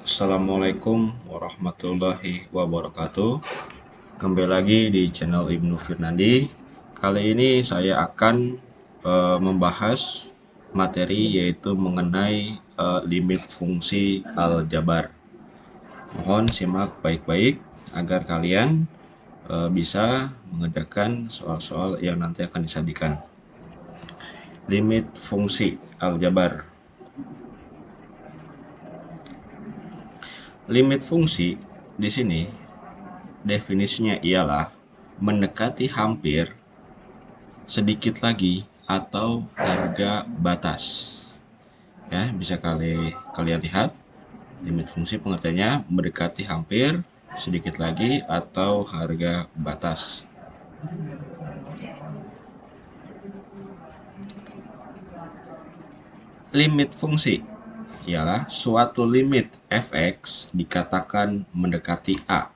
Assalamualaikum warahmatullahi wabarakatuh. Kembali lagi di channel Ibnu Firnandi. Kali ini saya akan membahas materi yaitu mengenai limit fungsi aljabar. Mohon simak baik-baik agar kalian bisa mengerjakan soal-soal yang nanti akan disajikan. Limit fungsi aljabar. Limit fungsi di sini definisinya ialah mendekati hampir, sedikit lagi, atau harga batas. Ya, bisa kalian lihat limit fungsi pengertiannya mendekati hampir, sedikit lagi, atau harga batas. Limit fungsi ialah suatu limit fx dikatakan mendekati a.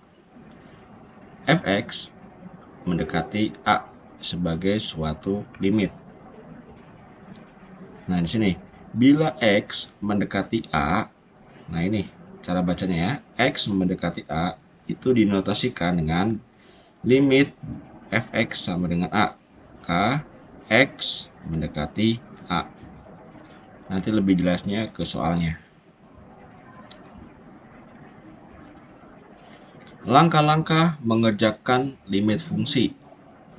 Fx mendekati a sebagai suatu limit. Nah, di sini bila x mendekati a, nah ini cara bacanya ya. X mendekati a itu dinotasikan dengan limit fx sama dengan a. K x mendekati a. Nanti lebih jelasnya ke soalnya. Langkah-langkah mengerjakan limit fungsi.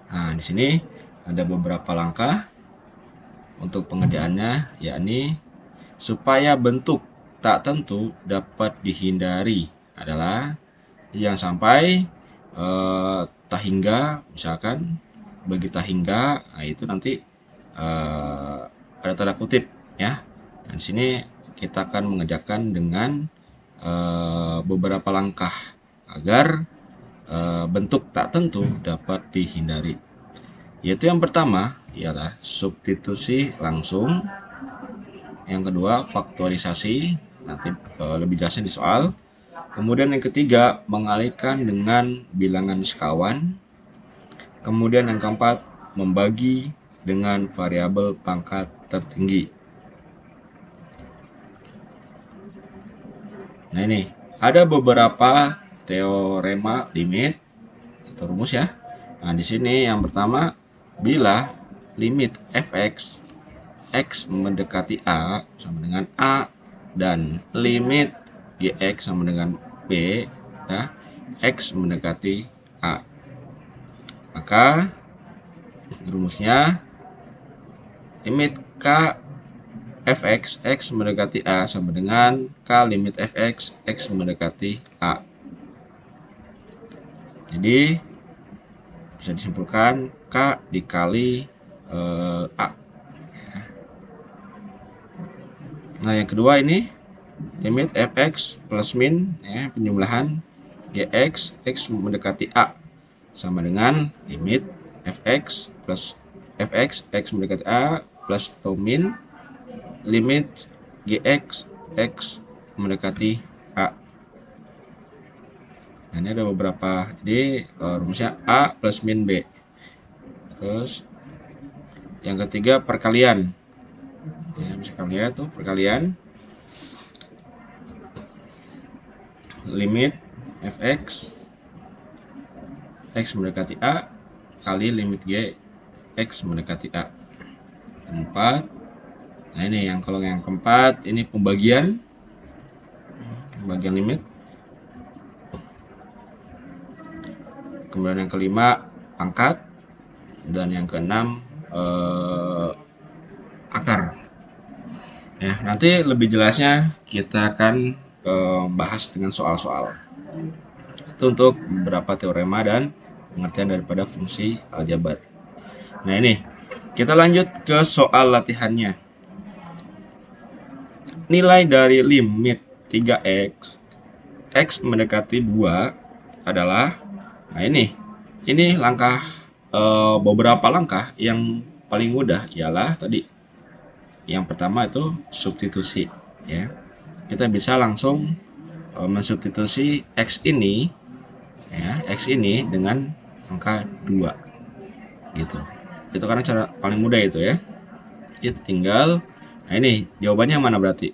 Nah, di sini ada beberapa langkah untuk pengerjaannya, yakni supaya bentuk tak tentu dapat dihindari adalah yang sampai tak hingga, misalkan bagi tak hingga, nah itu nanti ada tanda kutip ya. Nah, di sini kita akan mengerjakan dengan beberapa langkah agar bentuk tak tentu dapat dihindari. Yaitu yang pertama ialah substitusi langsung. Yang kedua faktorisasi, nanti lebih jelasnya di soal. Kemudian yang ketiga mengalihkan dengan bilangan sekawan. Kemudian yang keempat membagi dengan variabel pangkat tertinggi. Nah, ini ada beberapa teorema limit atau rumus ya. Nah, di sini yang pertama, bila limit fx x mendekati a sama dengan a dan limit gx sama dengan b, ya, x mendekati a, maka rumusnya limit k fx x mendekati a sama dengan k limit fx x mendekati a. Jadi bisa disimpulkan k dikali a. Nah, yang kedua ini limit fx plus min, ya, penjumlahan gx x mendekati a sama dengan limit fx plus fx x mendekati a plus atau min limit gx x mendekati a. Nah, ini ada beberapa, jadi rumusnya a plus min b. Terus yang ketiga perkalian, ya, bisa kalian lihat tuh perkalian limit fx x mendekati a kali limit g x mendekati a. Keempat, nah ini kalau yang keempat ini pembagian limit. Kemudian yang kelima pangkat, dan yang keenam akar. Ya, nanti lebih jelasnya kita akan bahas dengan soal-soal. Itu untuk beberapa teorema dan pengertian daripada fungsi aljabar. Nah, ini kita lanjut ke soal latihannya. Nilai dari limit 3x x mendekati 2 adalah, nah ini langkah, beberapa langkah. Yang paling mudah ialah tadi yang pertama itu substitusi, ya. Kita bisa langsung mensubstitusi x ini, ya, x ini dengan angka 2 gitu. Itu karena cara paling mudah itu, ya. Kita tinggal, nah ini jawabannya mana berarti?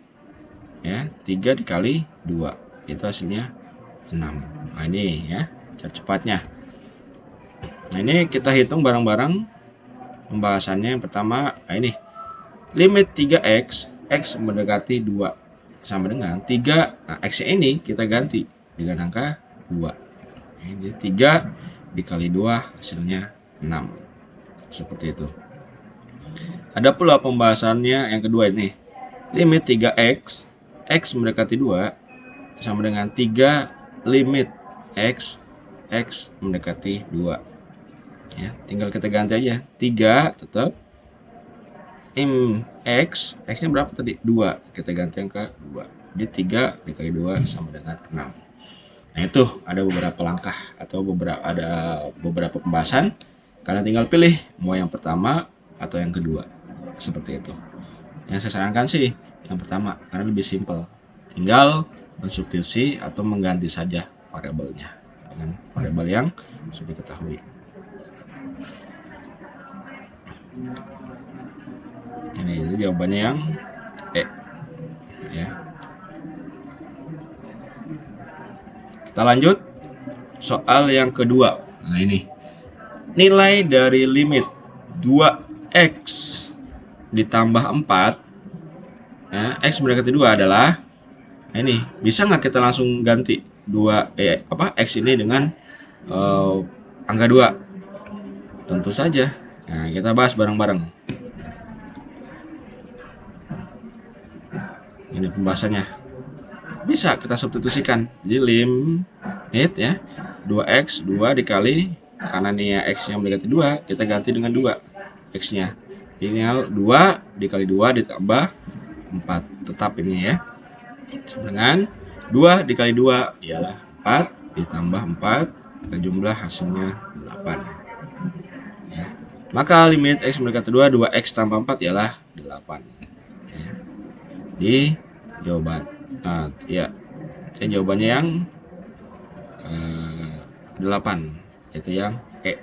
Ya, 3 dikali 2. itu hasilnya 6. Nah ini ya cara cepatnya. Nah ini kita hitung bareng-bareng pembahasannya. Yang pertama, nah ini limit 3x, x mendekati 2 sama dengan 3. Nah x ini kita ganti dengan angka 2. Jadi 3 dikali 2 hasilnya 6. Seperti itu. Ada pula pembahasannya yang kedua ini. Limit 3x, x mendekati 2 sama dengan 3 limit x, x mendekati 2. Ya, tinggal kita ganti aja. 3 tetap x, x-nya berapa tadi? 2. Kita ganti angka 2. Jadi 3 dikali 2 sama dengan 6. Nah, itu ada beberapa langkah atau beberapa pembahasan. Kalian tinggal pilih mau yang pertama atau yang kedua. Seperti itu. Yang saya sarankan sih yang pertama karena lebih simpel. Tinggal mensubstitusi atau mengganti saja variabelnya dengan variabel yang sudah diketahui. Ini itu jawabannya yang E. Ya. Kita lanjut soal yang kedua. Nah ini nilai dari limit 2x ditambah 4 ya, x mendekati 2 adalah, nah ini bisa nggak kita langsung ganti x ini dengan angka 2? Tentu saja. Nah kita bahas bareng-bareng. Ini pembahasannya. Bisa kita substitusikan. Jadi limit ya 2x 2 dikali, karena ini ya x yang mendekati 2, kita ganti dengan 2 x-nya. Tinggal 2 dikali 2 ditambah 4. Tetap ini ya. Sama dengan 2 dikali 2 ialah 4 ditambah 4, kita jumlah hasilnya 8. Ya. Maka limit x mendekati 2, 2x tambah 4 ialah 8. Ya. Di jawaban. Nah, ya. Jawabannya yang 8, yaitu yang E.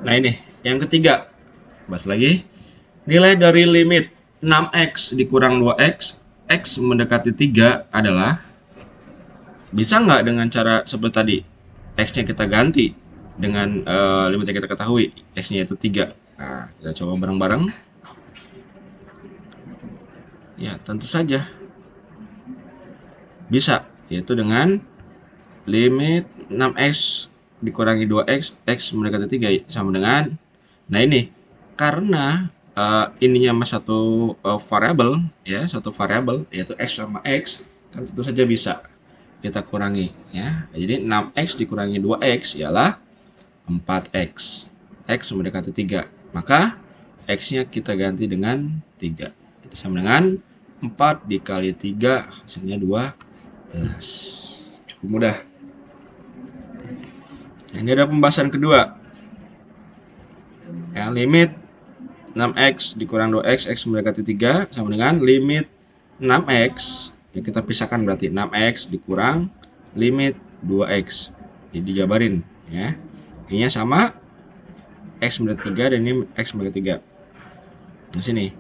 Nah ini yang ketiga, bahas lagi. Nilai dari limit 6x dikurang 2x, x mendekati 3 adalah, bisa nggak dengan cara seperti tadi, x-nya kita ganti dengan limit yang kita ketahui, x-nya itu 3. Nah kita coba bareng-bareng. Ya tentu saja bisa, yaitu dengan limit 6x dikurangi 2x, x mendekati 3 sama dengan, nah ini karena ininya mas satu variabel ya, satu variabel yaitu x sama x, kan tentu saja bisa kita kurangi ya. Jadi 6x dikurangi 2x ialah 4x, x mendekati 3, maka x-nya kita ganti dengan 3. Jadi sama dengan 4 dikali 3 hasilnya 12. Cukup mudah. Ini ada pembahasan kedua. Ya, limit 6x dikurang 2x, x mendekati 3 sama dengan limit 6x, ya kita pisahkan berarti 6x dikurang limit 2x. Jadi dijabarin ya. Ini sama x mendekati 3 dan ini x mendekati 3. Nah sini.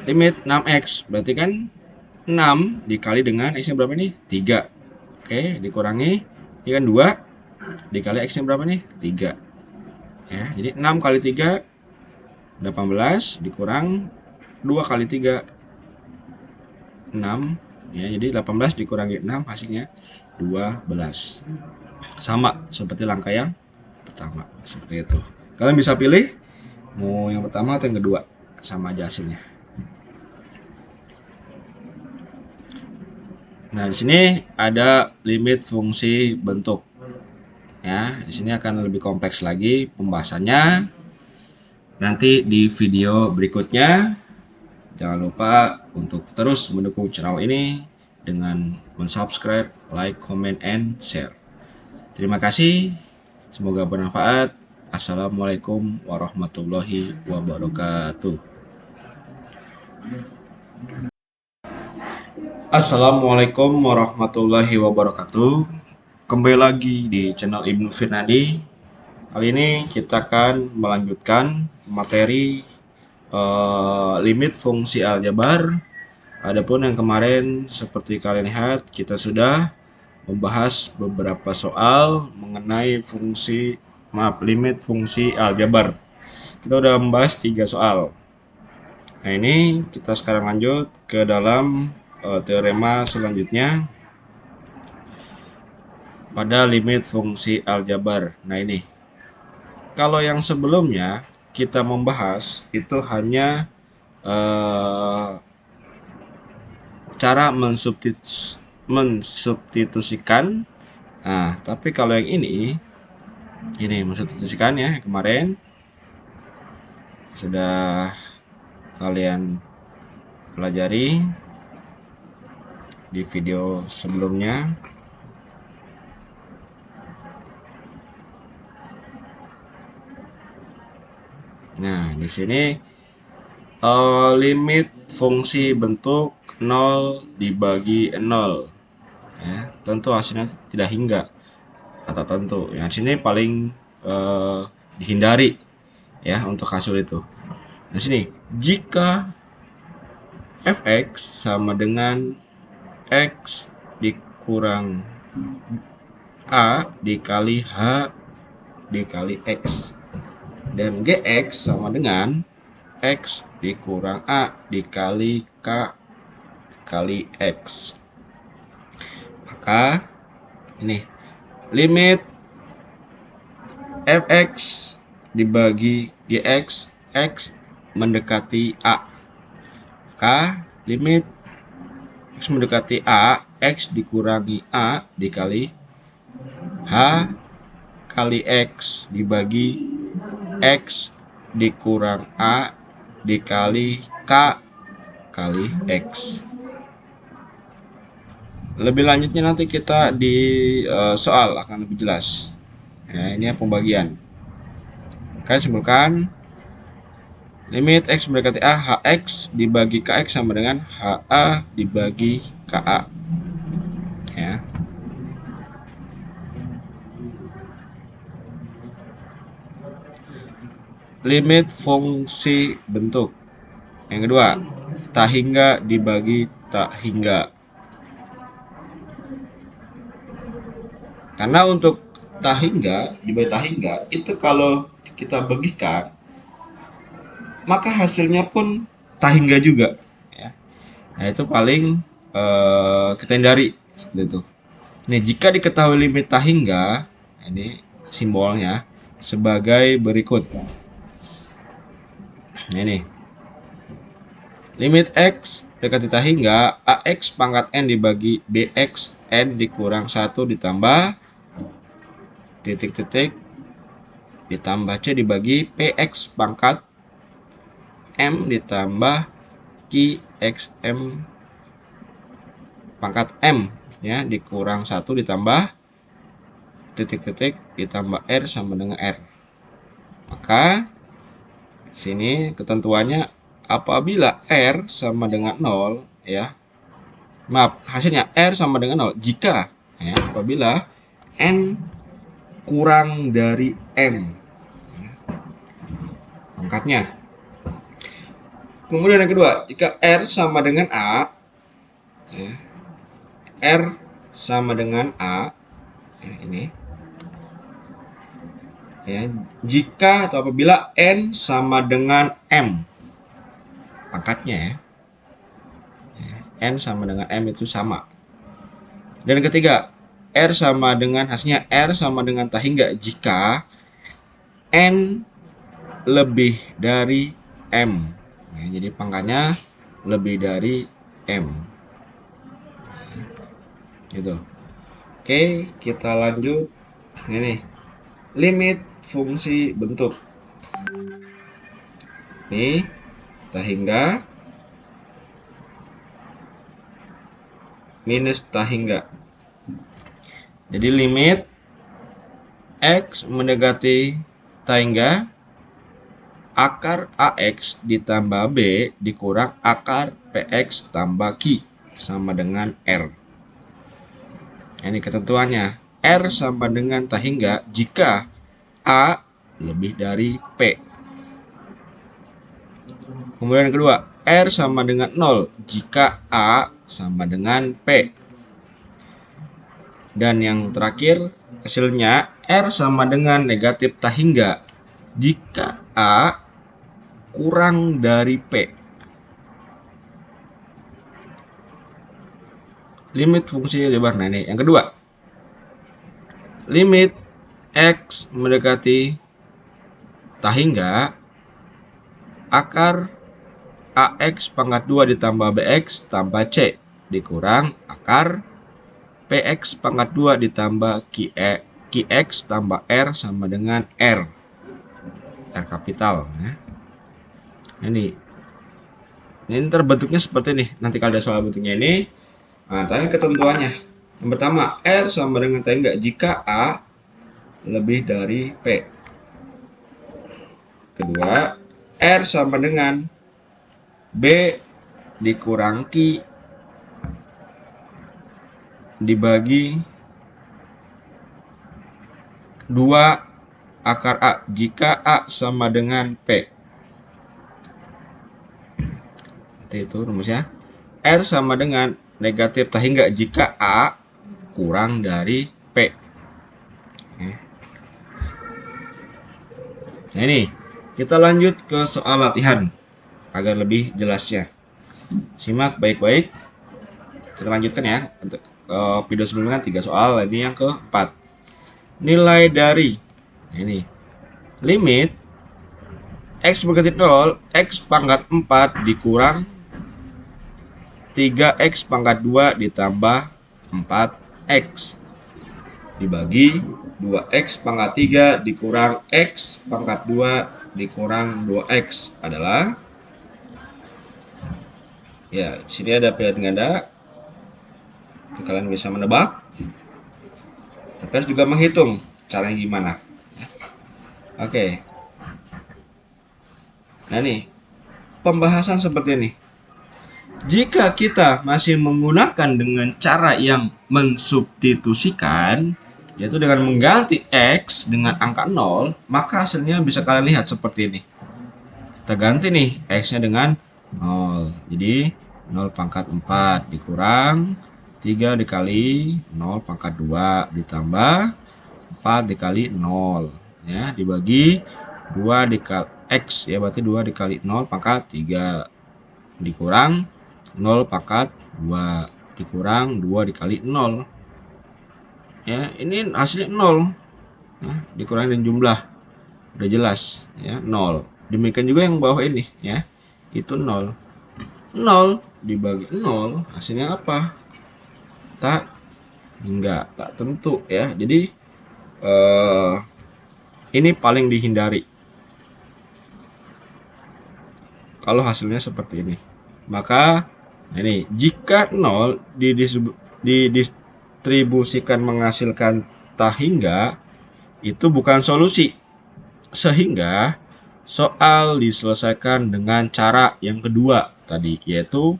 Limit 6x berarti kan 6 dikali dengan x-nya berapa nih? 3. Oke, dikurangi ini kan 2 dikali x-nya berapa nih? 3. Ya, jadi 6 kali 3 18 dikurang 2 kali 3 6 ya, jadi 18 dikurangi 6 hasilnya 12. Sama seperti langkah yang pertama, seperti itu. Kalian bisa pilih mau yang pertama atau yang kedua, sama aja hasilnya. Nah, di sini ada limit fungsi bentuk. Ya, di sini akan lebih kompleks lagi pembahasannya. Nanti di video berikutnya. Jangan lupa untuk terus mendukung channel ini dengan mensubscribe, like, comment, and share. Terima kasih. Semoga bermanfaat. Assalamualaikum warahmatullahi wabarakatuh. Assalamualaikum warahmatullahi wabarakatuh. Kembali lagi di channel Ibnu Firnadi. Kali ini kita akan melanjutkan materi limit fungsi aljabar. Adapun yang kemarin seperti kalian lihat kita sudah membahas beberapa soal mengenai limit fungsi aljabar. Kita udah membahas 3 soal. Nah, ini kita sekarang lanjut ke dalam teorema selanjutnya pada limit fungsi aljabar. Nah, ini. Kalau yang sebelumnya kita membahas itu hanya cara mensubstitusikan. Nah, tapi kalau yang ini mensubstitusikan ya, kemarin sudah kalian pelajari di video sebelumnya. Nah, di sini limit fungsi bentuk 0 dibagi 0 ya, tentu hasilnya tidak hingga atau tentu. Yang sini paling dihindari ya untuk hasil itu. Di sini jika fx sama dengan x dikurang a dikali h dikali x, dan gx sama dengan x dikurang a dikali k kali x. Maka ini limit fx dibagi gx, x mendekati a. Maka limit x mendekati a, x dikurangi a dikali h kali x dibagi x dikurang a dikali k kali x. Lebih lanjutnya nanti kita di soal akan lebih jelas. Nah, ini pembagian. Kalian simpulkan limit x mendekati a, hx dibagi kx sama dengan ha dibagi ka. Ya. Limit fungsi bentuk. Yang kedua, tak hingga dibagi tak hingga. Karena untuk tak hingga dibagi tak hingga itu kalau kita bagikan maka hasilnya pun tak hingga juga ya. Nah, itu paling kita hindari seperti itu. Ini jika diketahui limit tak hingga, ini simbolnya sebagai berikut. Nah, ini limit x dekat tak hingga ax pangkat n dibagi bx n dikurang 1 ditambah titik-titik ditambah c dibagi px pangkat m ditambah qxm pangkat m ya dikurang 1 ditambah titik-titik ditambah r sama dengan r. Maka sini ketentuannya apabila r sama dengan 0 ya. Maaf, hasilnya r sama dengan 0 jika ya, apabila n kurang dari m ya, pangkatnya. Kemudian yang kedua, jika r sama dengan a ya, r sama dengan a ya, ini ya, jika atau apabila n sama dengan m pangkatnya ya, n sama dengan m itu sama. Dan ketiga, r sama dengan hasilnya r sama dengan tak hingga jika n lebih dari m ya, jadi pangkatnya lebih dari m gitu. Oke, kita lanjut. Ini limit fungsi bentuk. Ini tak hingga minus tak hingga. Jadi limit x mendekati tak hingga akar ax ditambah b dikurang akar px tambah q sama dengan r. Ini ketentuannya. R sama dengan tak hingga jika a lebih dari P. Kemudian yang kedua, R sama dengan 0 jika A sama dengan P. Dan yang terakhir, hasilnya R sama dengan negatif tak hingga jika A kurang dari P. Limit fungsi lebar. Nah ini yang kedua, limit X mendekati tak hingga akar AX pangkat 2 ditambah BX tambah C dikurang akar PX pangkat 2 ditambah QX tambah R sama dengan R kapital. Ini terbentuknya seperti ini. Nanti kalau ada soal bentuknya ini, nah, tadi ketentuannya. Yang pertama, R sama dengan tak hingga jika A lebih dari P. Kedua, R sama dengan B dikurang Q dibagi 2 akar A jika A sama dengan P. Itu rumusnya. R sama dengan negatif tak hingga jika A kurang dari P. Nah ini, kita lanjut ke soal latihan agar lebih jelasnya. Simak baik-baik. Kita lanjutkan ya. Untuk video sebelumnya 3 soal, ini yang keempat. Nilai dari ini limit X mendekati 0, X pangkat 4 dikurang 3X pangkat 2 ditambah 4X dibagi 2X pangkat 3 dikurang X pangkat 2 dikurang 2X adalah, ya sini ada pilihan ganda, kalian bisa menebak, tapi harus juga menghitung caranya gimana. Oke. Nah nih, pembahasan seperti ini. Jika kita masih menggunakan dengan cara yang mensubstitusikan, yaitu dengan mengganti X dengan angka 0, maka hasilnya bisa kalian lihat seperti ini. Kita ganti nih X-nya dengan 0. Jadi 0 pangkat 4 dikurang 3 dikali 0 pangkat 2 ditambah 4 dikali 0. Ya, dibagi 2 dikali X, ya berarti 2 dikali 0 pangkat 3 dikurang 0 pangkat 2 dikurang 2 dikali 0. Ya, ini hasilnya 0. Ya, dikurangin jumlah. Udah jelas ya, 0. Demikian juga yang bawah ini ya. Itu 0. 0 dibagi 0 hasilnya apa? Tak hingga, tak tentu ya. Jadi ini paling dihindari kalau hasilnya seperti ini. Maka ini jika 0 didistribusikan menghasilkan tak hingga, itu bukan solusi. Sehingga soal diselesaikan dengan cara yang kedua tadi, yaitu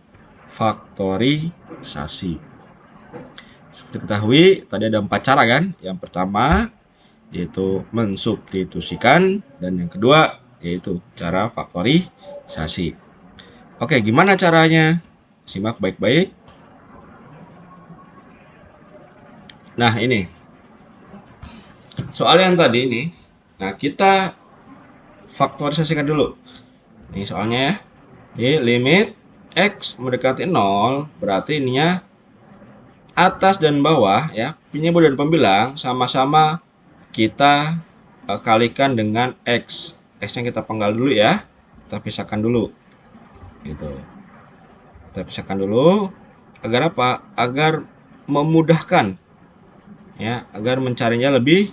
faktorisasi. Seperti ketahui, tadi ada 4 cara kan. Yang pertama yaitu mensubstitusikan, dan yang kedua yaitu cara faktorisasi. Oke, gimana caranya? Simak baik-baik. Nah, ini soal yang tadi ini. Nah, kita faktorisasikan dulu. Ini soalnya ya. Jadi limit X mendekati 0, berarti ininya atas dan bawah ya, penyebut dan pembilang sama-sama kita kalikan dengan X. X-nya kita penggal dulu ya. Kita pisahkan dulu. Gitu. Kita pisahkan dulu agar apa? Agar memudahkan ya, agar mencarinya lebih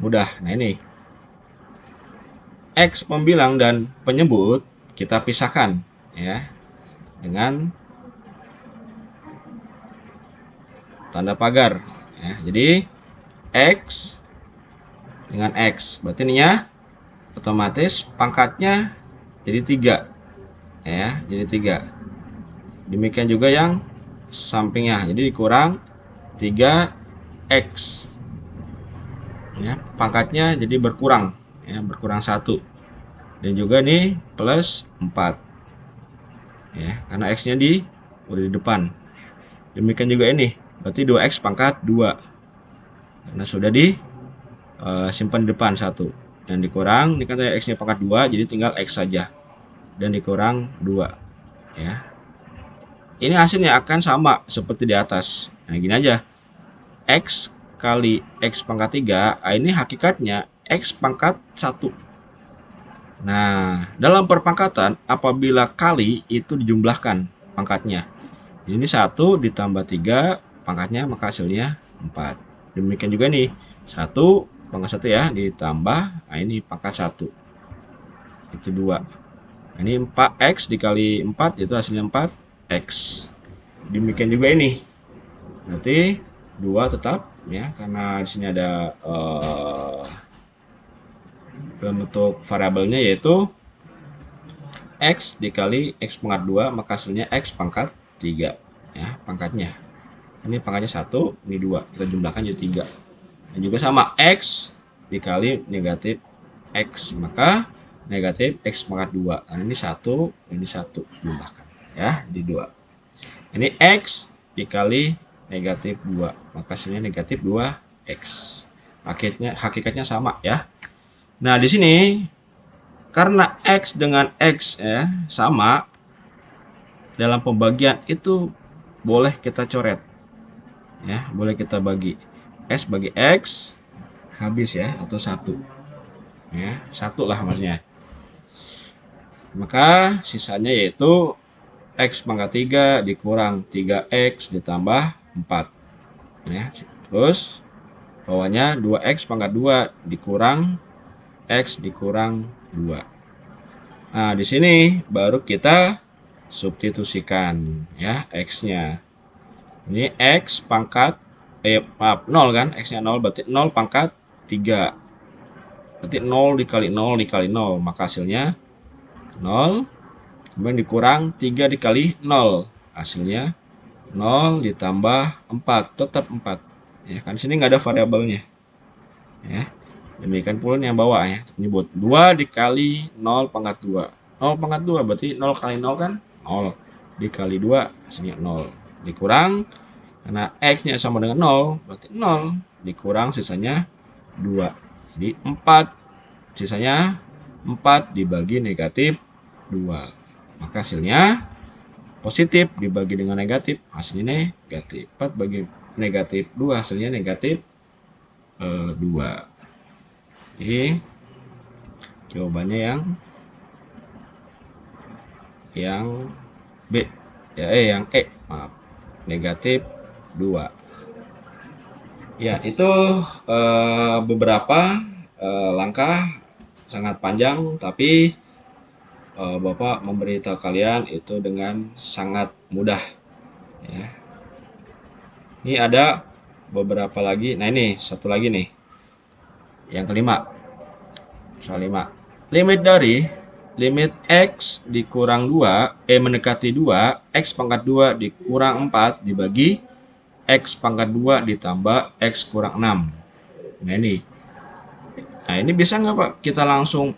mudah. Nah, ini X pembilang dan penyebut kita pisahkan ya dengan tanda pagar ya. Jadi X dengan X, berarti ininya otomatis pangkatnya jadi 3 ya, jadi 3. Demikian juga yang sampingnya, jadi dikurang 3X ya, pangkatnya jadi berkurang ya, berkurang 1. Dan juga nih plus 4. Ya, karena X-nya udah di depan. Demikian juga ini, berarti 2X pangkat 2. Karena sudah simpan di depan 1. Dan dikurang, ini kan tadi X-nya pangkat 2, jadi tinggal X saja. Dan dikurang 2. Ya. Ini hasilnya akan sama seperti di atas. Nah, gini aja. X kali X pangkat 3, ini hakikatnya X pangkat 1. Nah, dalam perpangkatan, apabila kali itu dijumlahkan pangkatnya. Ini 1 ditambah 3 pangkatnya, maka hasilnya 4. Demikian juga nih, 1 pangkat 1 ya, ditambah, nah ini pangkat 1. Itu 2. Ini 4X dikali 4, itu hasilnya 4X. Demikian juga ini. Berarti 2 tetap ya, karena di sini ada dalam bentuk variabelnya yaitu X dikali X pangkat 2, maka hasilnya X pangkat 3 ya, pangkatnya. Ini pangkatnya 1, ini 2, kita jumlahkan jadi 3. Dan juga sama, X dikali negatif X, maka negatif X pangkat 2. Nah, ini 1, ini 1, jumlahkan ya, di 2. Ini X dikali negatif 2, maka hasilnya negatif 2X. Hakikatnya sama ya. Nah, di sini karena X dengan X ya sama, dalam pembagian itu boleh kita coret ya, boleh kita bagi S bagi X habis ya, atau 1 ya, 1 lah maksudnya. Maka sisanya yaitu X pangkat 3 dikurang 3X ditambah 4 ya. Terus bawahnya 2X pangkat 2 dikurang X dikurang 2. Nah, di sini baru kita substitusikan ya X-nya. Ini X pangkat 0 kan, X-nya 0, berarti 0 pangkat 3. Berarti 0 dikali 0 dikali 0, maka hasilnya 0. Kemudian dikurang 3 dikali 0, hasilnya 0 ditambah 4, tetap 4. Ya kan, sini nggak ada variabelnya. Ya. Demikian pula yang bawah ya. Ini buat 2 dikali 0 pangkat 2. 0 pangkat 2 berarti 0 kali 0 kan 0. Dikali 2 hasilnya 0. Dikurang, karena X-nya sama dengan 0, berarti 0. Dikurang sisanya 2. Jadi 4. Sisanya 4 dibagi negatif 2. Maka hasilnya positif dibagi dengan negatif, hasilnya negatif. 4 bagi negatif 2, hasilnya negatif 2. Jadi jawabannya yang B ya, yang E, maaf, negatif 2. Ya, itu beberapa langkah sangat panjang, tapi Bapak memberitahu kalian itu dengan sangat mudah ya. Ini ada beberapa lagi. Nah, ini satu lagi nih, yang kelima, soal 5. Limit X dikurang 2, mendekati 2, X pangkat 2 dikurang 4 dibagi X pangkat 2 ditambah X kurang 6. Nah, ini bisa nggak Pak kita langsung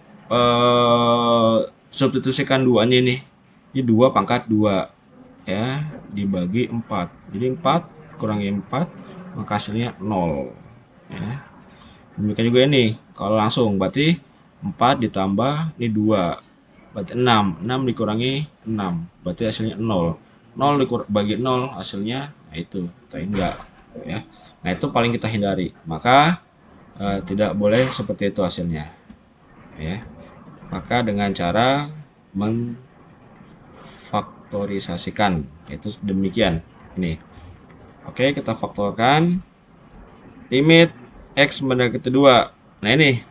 substitusikan duanya ini. Ini 2 pangkat 2 ya, dibagi 4. Jadi 4 kurangi 4, maka hasilnya 0 ya. Demikian juga ini, kalau langsung berarti 4 ditambah ini 2, berarti 6. 6 dikurangi 6, berarti hasilnya 0. 0 dibagi 0, hasilnya nah itu kita enggak ya. Nah, itu paling kita hindari. Maka tidak boleh seperti itu hasilnya ya. Maka dengan cara memfaktorisasikan, itu demikian ini. Oke, kita faktorkan limit X mendekati 2. Nah, ini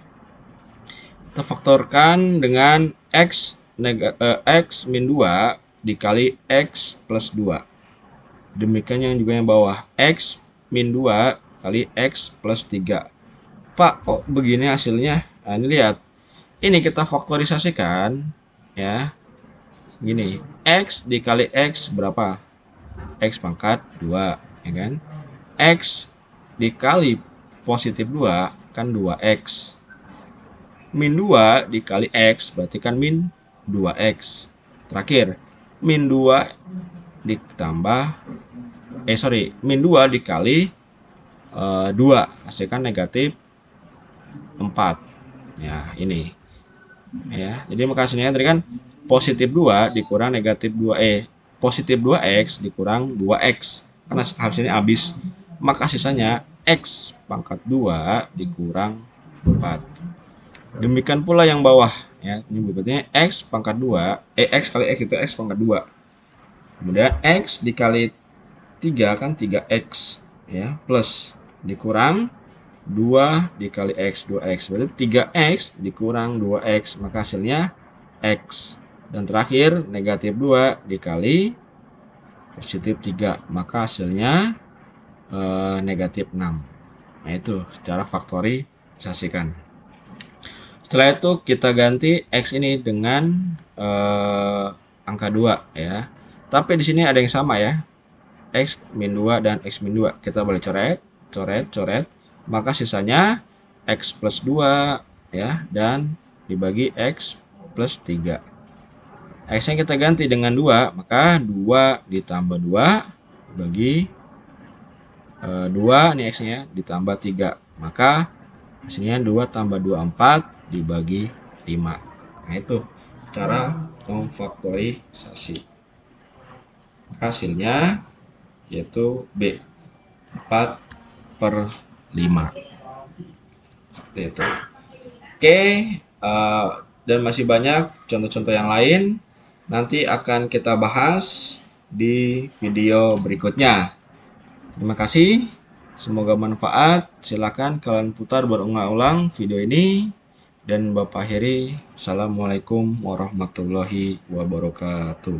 kita faktorkan dengan X min 2 dikali X plus 2. Demikian yang juga yang bawah, X min 2 kali X plus 3. Pak, kok begini hasilnya? Nah, ini lihat. Ini kita faktorisasikan ya. Gini, X dikali X berapa? X pangkat 2 ya kan? X dikali positif 2 kan 2X. min 2 dikali X berarti kan min 2X. Terakhir, min 2 ditambah min 2 dikali 2 hasilkan negatif 4. Ya, ini. Ya, jadi maka hasilnya tadi kan positif 2 dikurang negatif 2 positif 2X dikurang 2X. Karena hasilnya habis, maka sisanya X pangkat 2 dikurang 4. Demikian pula yang bawah ya. Ini berarti X pangkat 2, X kali X itu X pangkat 2. Kemudian X dikali 3 kan 3X ya, plus dikurang 2 dikali X 2X berarti 3X dikurang 2X, maka hasilnya X. Dan terakhir negatif 2 dikali positif 3, maka hasilnya negatif 6. Nah itu cara faktorisasikan. Setelah itu kita ganti X ini dengan angka 2 ya. Tapi di sini ada yang sama ya. X min 2 dan X min 2. Kita boleh coret, coret, coret. Maka sisanya X plus 2 ya, dan dibagi X plus 3. X-nya kita ganti dengan 2, maka 2 ditambah 2 bagi 2 nih X-nya ditambah 3. Maka hasilnya 2 tambah 2 4 dibagi 5. Nah itu cara memfaktorisasi. Hasilnya yaitu B 4/5. Seperti itu. Oke, dan masih banyak contoh-contoh yang lain nanti akan kita bahas di video berikutnya. Terima kasih, semoga manfaat. Silakan kalian putar berulang-ulang video ini. Dan Bapak akhiri, Assalamualaikum warahmatullahi wabarakatuh.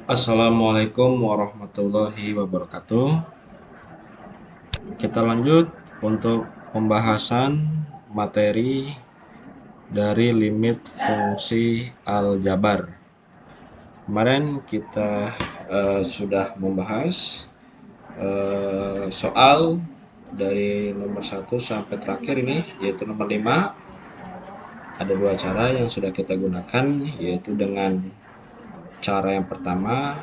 Assalamualaikum warahmatullahi wabarakatuh. Kita lanjut untuk pembahasan materi dari limit fungsi aljabar. Kemarin kita sudah membahas soal dari nomor 1 sampai terakhir ini, yaitu nomor 5. Ada dua cara yang sudah kita gunakan, yaitu dengan cara yang pertama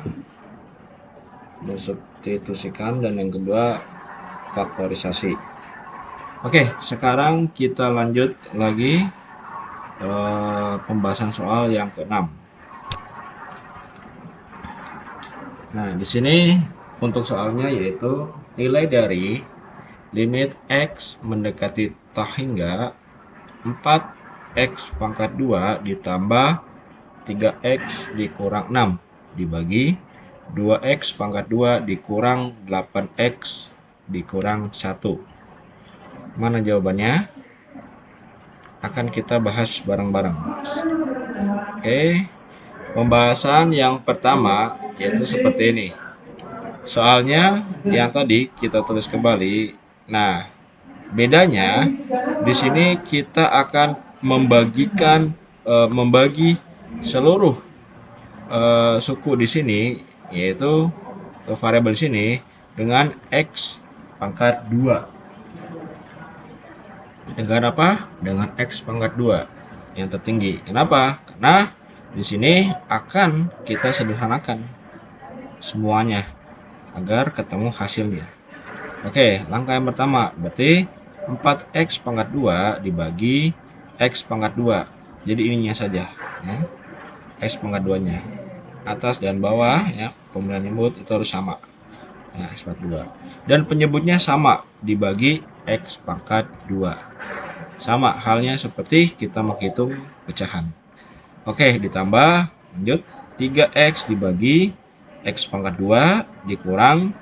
mensubstitusikan dan yang kedua faktorisasi. Oke, sekarang kita lanjut lagi pembahasan soal yang ke-6. Nah, di sini untuk soalnya yaitu nilai dari limit X mendekati tak hingga 4X pangkat 2 ditambah 3X dikurang 6 dibagi 2X pangkat 2 dikurang 8X dikurang 1. Mana jawabannya? Akan kita bahas bareng-bareng. Oke. Pembahasan yang pertama yaitu seperti ini. Soalnya yang tadi kita tulis kembali. Nah, bedanya di sini kita akan membagi seluruh suku di sini, yaitu variabel di sini dengan X pangkat 2. Dengan apa? Dengan X pangkat 2 yang tertinggi. Kenapa? Karena di sini akan kita sederhanakan semuanya agar ketemu hasilnya. Oke, langkah yang pertama berarti 4X pangkat 2 dibagi X pangkat 2. Jadi ininya saja ya. X pangkat 2-nya. Atas dan bawah ya, pemulihan nyebut itu harus sama. Nah, X pangkat 2. Dan penyebutnya sama dibagi X pangkat 2. Sama halnya seperti kita menghitung pecahan. Oke, ditambah lanjut 3X dibagi X pangkat 2 dikurang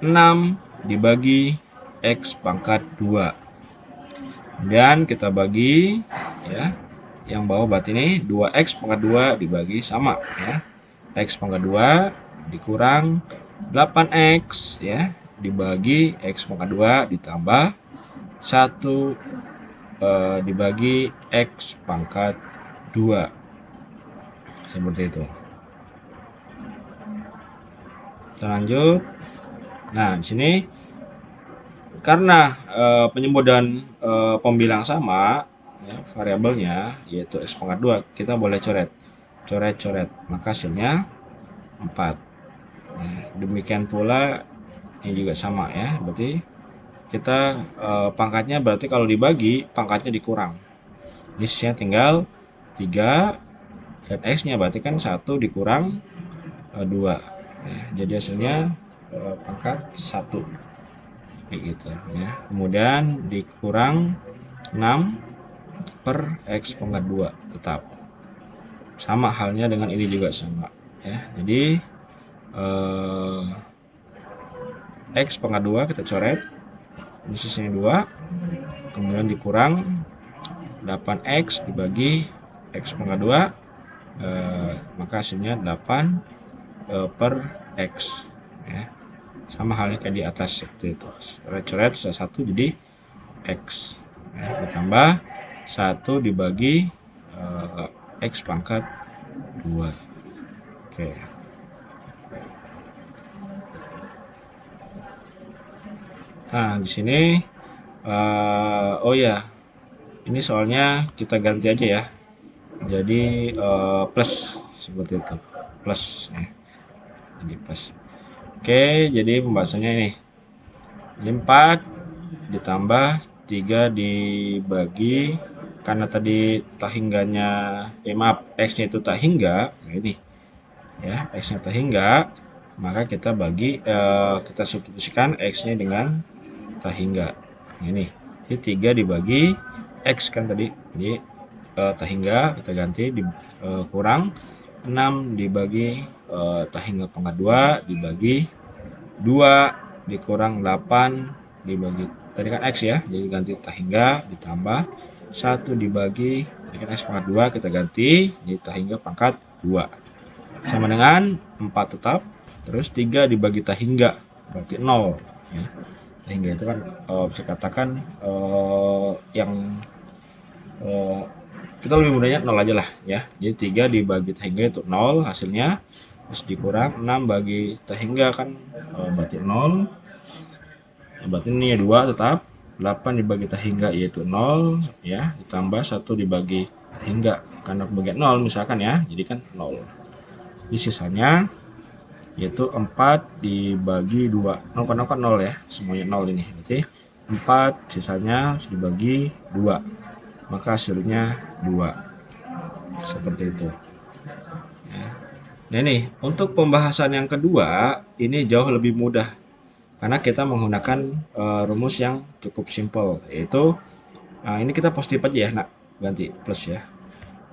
6 dibagi X pangkat 2. Dan kita bagi ya, yang bawah berarti ini 2X pangkat 2 dibagi sama ya. X pangkat 2 dikurang 8X ya, dibagi X pangkat 2 ditambah 1 dibagi X pangkat 2. Seperti itu. Kita lanjut. Nah, di sini karena penyebut dan pembilang sama, ya, variabelnya yaitu x pangkat 2, kita boleh coret, maka hasilnya 4. Nah, demikian pula ini juga sama ya, berarti kita pangkatnya berarti kalau dibagi pangkatnya dikurang, ini sisanya tinggal 3 dan x nya berarti kan 1 dikurang 2 ya, jadi hasilnya pangkat 1 kayak gitu ya. Kemudian dikurang 6 per x pangkat 2, tetap sama halnya dengan ini juga sama ya. Jadi x pangkat 2 kita coret, ini sisanya 2, kemudian dikurang 8x dibagi x pangkat 2, maka hasilnya 8 per x ya. Sama halnya kayak di atas seperti itu, coret satu jadi x ya, ditambah 1 dibagi x pangkat 2. Oke. Nah, di sini oh ya, ini soalnya kita ganti aja ya. Jadi plus seperti itu. Plus ya. Jadi plus. Oke, jadi pembahasannya ini. Jadi 4 ditambah 3 dibagi, karena tadi tak hingganya maaf, x-nya itu tak hingga, nah ini ya, x-nya tak hingga, maka kita bagi kita substitusikan x-nya dengan tak hingga. Nah, ini 3 dibagi x kan tadi, jadi tak hingga kita ganti kurang 6 dibagi tak hingga pangkat 2 dibagi 2 dikurang 8 dibagi tadi kan x ya, jadi ganti tak hingga ditambah 1 dibagi tadi kan x pangkat 2 kita ganti jadi tak hingga pangkat 2 sama dengan 4 tetap, terus 3 dibagi tak hingga berarti 0 ya. Tak hingga itu kan bisa katakan yang kita lebih mudahnya 0 aja lah ya, jadi 3 dibagi tak hingga itu 0 hasilnya, terus dikurang 6 bagi tak hingga kan berarti 0, berarti ini 2 tetap, 8 dibagi tak hingga yaitu 0 ya, ditambah 1 dibagi tak hingga karena pembagian 0 misalkan ya, jadi kan 0. Jadi sisanya yaitu 4 dibagi 2, 0 kan 0 ya, semuanya 0 ini, berarti 4 sisanya dibagi 2, maka hasilnya 2 seperti itu ya. Nah ini untuk pembahasan yang kedua ini jauh lebih mudah karena kita menggunakan rumus yang cukup simpel, yaitu ini kita positif aja ya, nak ganti plus ya.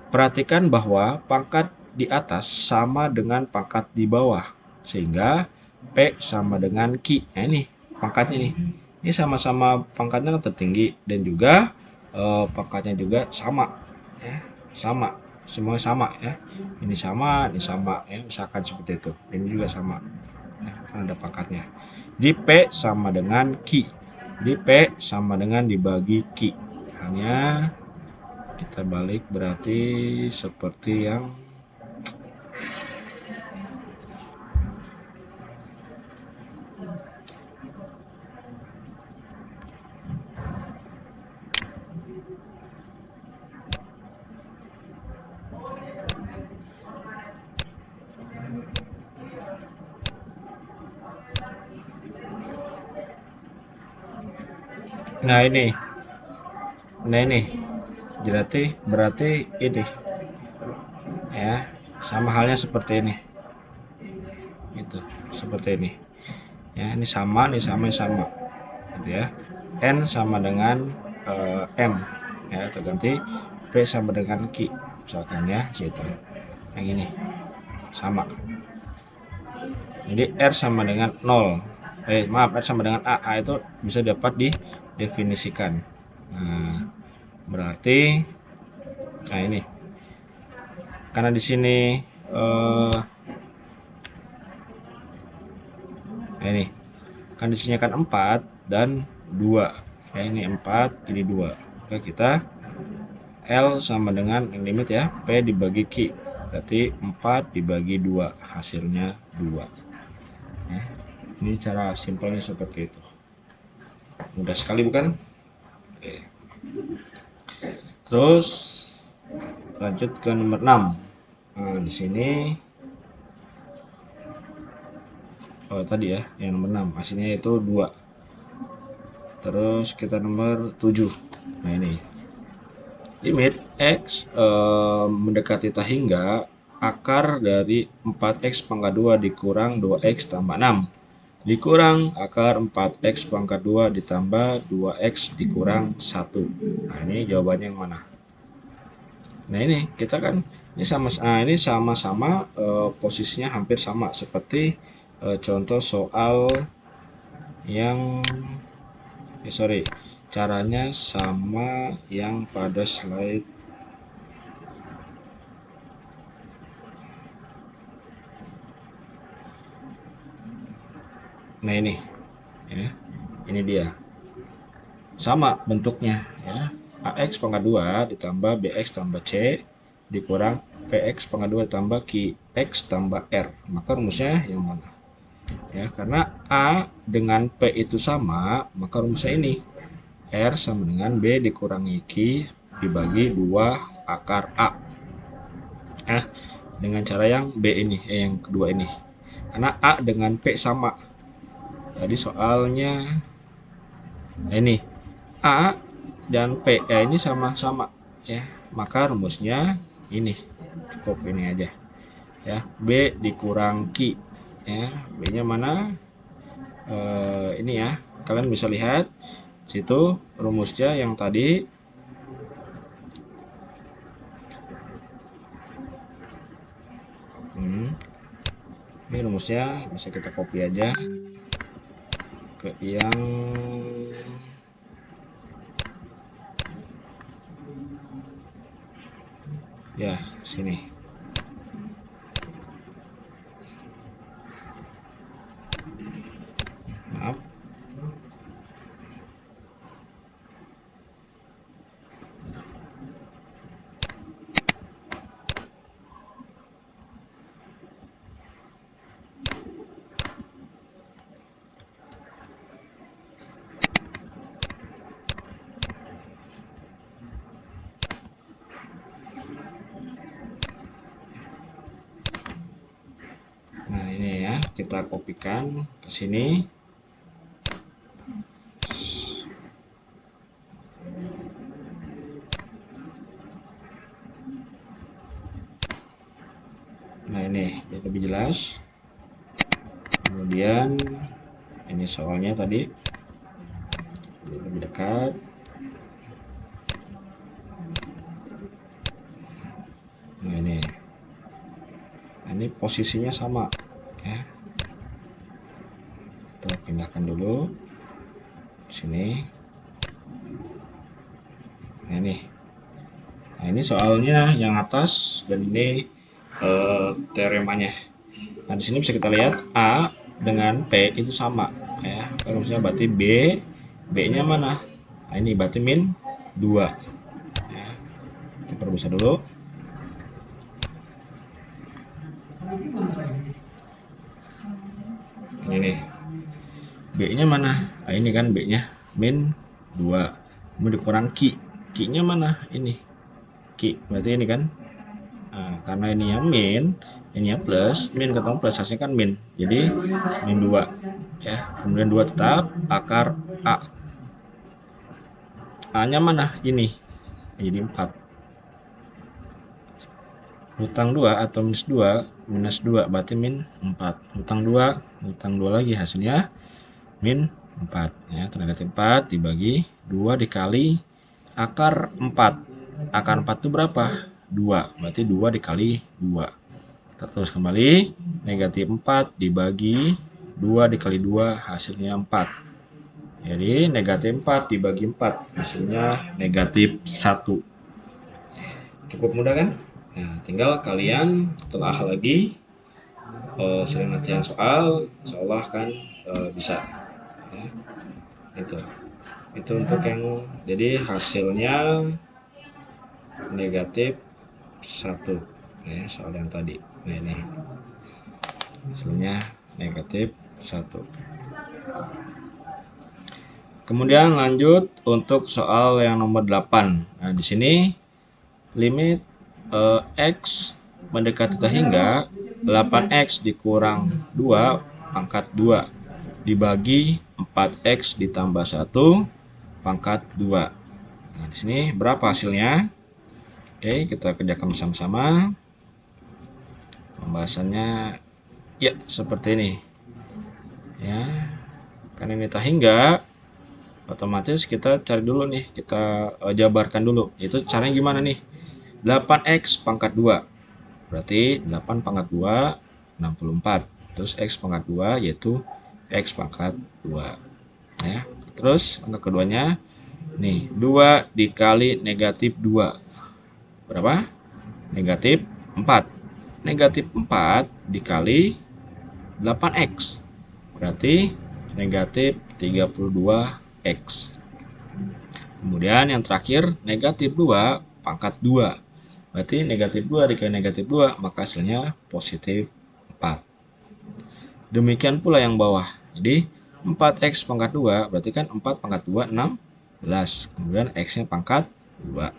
Perhatikan bahwa pangkat di atas sama dengan pangkat di bawah, sehingga P sama dengan Q. Nah ini pangkatnya nih, ini sama-sama pangkatnya tertinggi dan juga pangkatnya juga sama ya, sama, semuanya sama ya, ini sama ya, misalkan seperti itu, ini juga sama ya, kan ada pangkatnya. Di P sama dengan Q, di P sama dengan dibagi Q, hanya kita balik berarti seperti yang nah ini berarti ini ya, sama halnya seperti ini gitu, seperti ini ya, ini sama gitu ya. N sama dengan M ya, terganti P sama dengan Q misalkan ya, gitu. Yang ini sama, jadi R sama dengan 0, maaf, R sama dengan A itu bisa dapat didefinisikan. Nah berarti nah ini karena di sini ini kan disini kan 4 dan 2 ya, ini 4 ini 2, maka kita L sama dengan yang limit ya, P dibagi Q, berarti 4 dibagi 2 hasilnya 2 ya. Ini cara simpelnya seperti itu. Mudah sekali bukan? Oke. Terus lanjut ke nomor 6. Nah, di sini tadi ya, yang nomor 6 hasilnya itu 2. Terus kita nomor 7. Nah, ini limit X mendekati tak hingga akar dari 4X pangkat 2 dikurang 2X tambah 6 dikurang akar 4X pangkat 2 ditambah 2X dikurang 1. Nah, ini jawabannya yang mana? Nah, ini kita kan ini sama-sama posisinya hampir sama seperti contoh soal yang caranya sama yang pada slide. Nah, ini ya, ini dia sama bentuknya ya, AX pangkat 2 ditambah BX tambah C dikurang PX pangkat 2 ditambah QX tambah R. Maka rumusnya yang mana ya? Karena A dengan P itu sama, maka rumusnya ini R sama dengan B dikurangi Q dibagi 2 akar A ya, dengan cara yang B ini yang kedua ini, karena A dengan P sama tadi soalnya. Ini A dan P ini sama-sama ya, maka rumusnya ini cukup ini aja ya, B dikurang Q ya. B nya mana? Ini ya, kalian bisa lihat situ rumusnya yang tadi. Ini rumusnya bisa kita copy aja ke yang ya sini. Maaf. Nah, ini ya, kita kopikan ke sini. Nah, ini lebih jelas. Kemudian ini soalnya tadi lebih dekat. Nah, ini posisinya sama ya. Kita pindahkan dulu sini. Nah, ini soalnya yang atas dan ini teoremanya. Nah, di sini bisa kita lihat A dengan P itu sama ya. Kalau misalnya berarti B-nya mana? Nah, ini berarti min 2 ya. Kita perbesar dulu. Ini B-nya mana? Nah, ini kan B-nya min 2. Kemudian dikurang Q-nya mana? Ini Q. Berarti ini kan. Nah, karena ini yang min, ini ya plus, min ketemu plus hasilnya kan min. Jadi min 2 ya. Kemudian 2 tetap akar A. A-nya mana? Ini. Jadi 4. Hutang 2 atau minus 2 berarti min 4. Hutang 2 lagi hasilnya min 4 ya. Negatif 4 dibagi 2 dikali akar 4. Akar 4 itu berapa? 2. Berarti 2 dikali 2. Kita terus kembali, negatif 4 dibagi 2 dikali 2 hasilnya 4. Jadi negatif 4 dibagi 4 hasilnya negatif 1. Cukup mudah kan? Nah, tinggal kalian telah lagi sering latihan soal, insya Allah kan bisa ya. Itu untuk yang jadi hasilnya negatif 1 ya, soal yang tadi. Nah, ini hasilnya negatif 1. Kemudian lanjut untuk soal yang nomor 8. Nah, di sini limit X mendekati hingga 8X dikurang 2 pangkat 2 dibagi 4X ditambah 1 pangkat 2. Nah, di sini berapa hasilnya? Oke, kita kerjakan bersama-sama. Pembahasannya ya seperti ini. Ya, kan ini tak hingga, otomatis kita cari dulu nih, kita jabarkan dulu. Itu caranya gimana nih? 8X pangkat 2. Berarti 8 pangkat 2 64. Terus X pangkat 2 yaitu X pangkat 2. Ya. Terus angka keduanya nih, 2 dikali negatif 2. Berapa? Negatif 4. Negatif 4 dikali 8X. Berarti negatif 32X. Kemudian yang terakhir negatif 2 pangkat 2. Berarti negatif 2 dikali negatif 2, maka hasilnya positif 4. Demikian pula yang bawah. Jadi 4X pangkat 2 berarti kan 4 pangkat 2 16. Kemudian X-nya pangkat 2.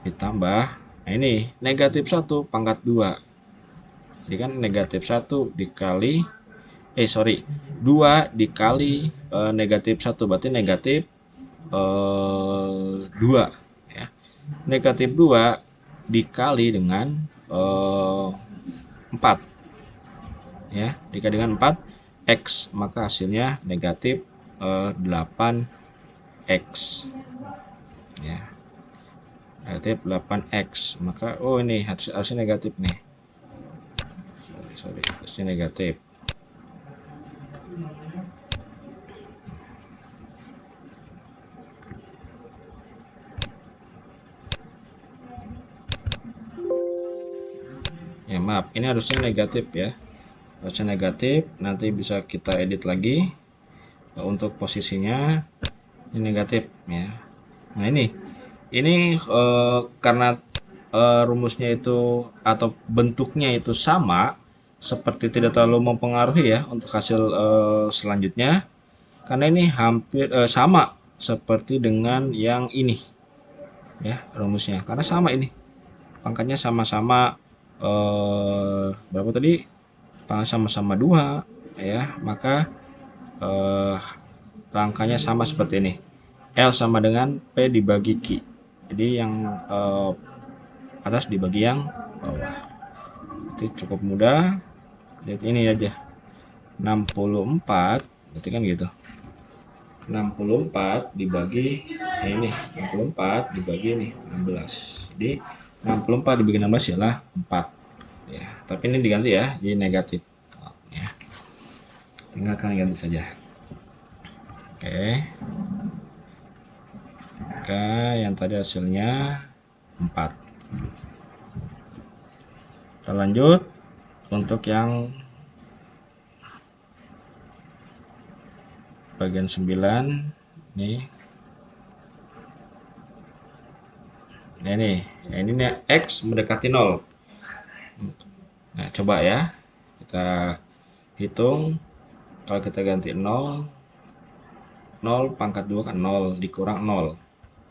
Ditambah, nah ini negatif 1 pangkat 2. Jadi kan negatif 1 dikali 2 dikali negatif 1 berarti negatif 2 ya. Negatif 2 dikali dengan 4 ya, dikali dengan 4 X, maka hasilnya negatif 8X ya, negatif 8X. Maka ini harusnya negatif nih, harusnya negatif. Ya maaf, ini harusnya negatif ya, harusnya negatif. Nanti bisa kita edit lagi untuk posisinya ini negatif ya. Nah ini karena rumusnya itu atau bentuknya itu sama, seperti tidak terlalu mempengaruhi ya untuk hasil selanjutnya, karena ini hampir sama seperti dengan yang ini ya rumusnya, karena sama ini pangkatnya sama-sama berapa tadi, sama-sama 2 ya, maka rangkanya sama seperti ini, L sama dengan P dibagi Q. Jadi yang atas dibagi yang bawah. Itu cukup mudah. Jadi ini aja 64, berarti kan gitu, 64 dibagi ini, 64 dibagi ini 16. Jadi 64 dibagi 16 ialah 4 ya, tapi ini diganti ya jadi negatif ya, tinggal kalian ganti saja. Oke, yang tadi hasilnya 4. Kita lanjut untuk yang bagian 9 nih. Nah ini nih X mendekati 0. Nah coba ya kita hitung, kalau kita ganti 0 pangkat 2 kan 0 dikurang 0,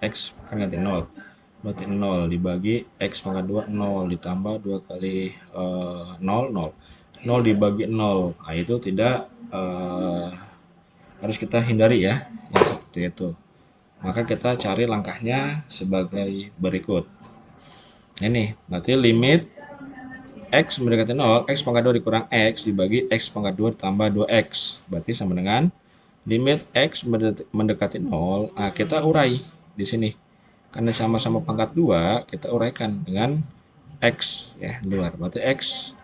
X kan ganti 0, berarti 0 dibagi X pangkat 2 0 ditambah 2 kali 0 dibagi 0. Nah itu tidak harus kita hindari ya yang seperti itu. Maka kita cari langkahnya sebagai berikut. Ini berarti limit X mendekati 0, X pangkat 2 dikurang X dibagi X pangkat 2 ditambah 2X, berarti sama dengan limit X mendekati 0. Nah, kita urai di sini. Karena sama-sama pangkat 2, kita uraikan dengan X ya, luar. Berarti X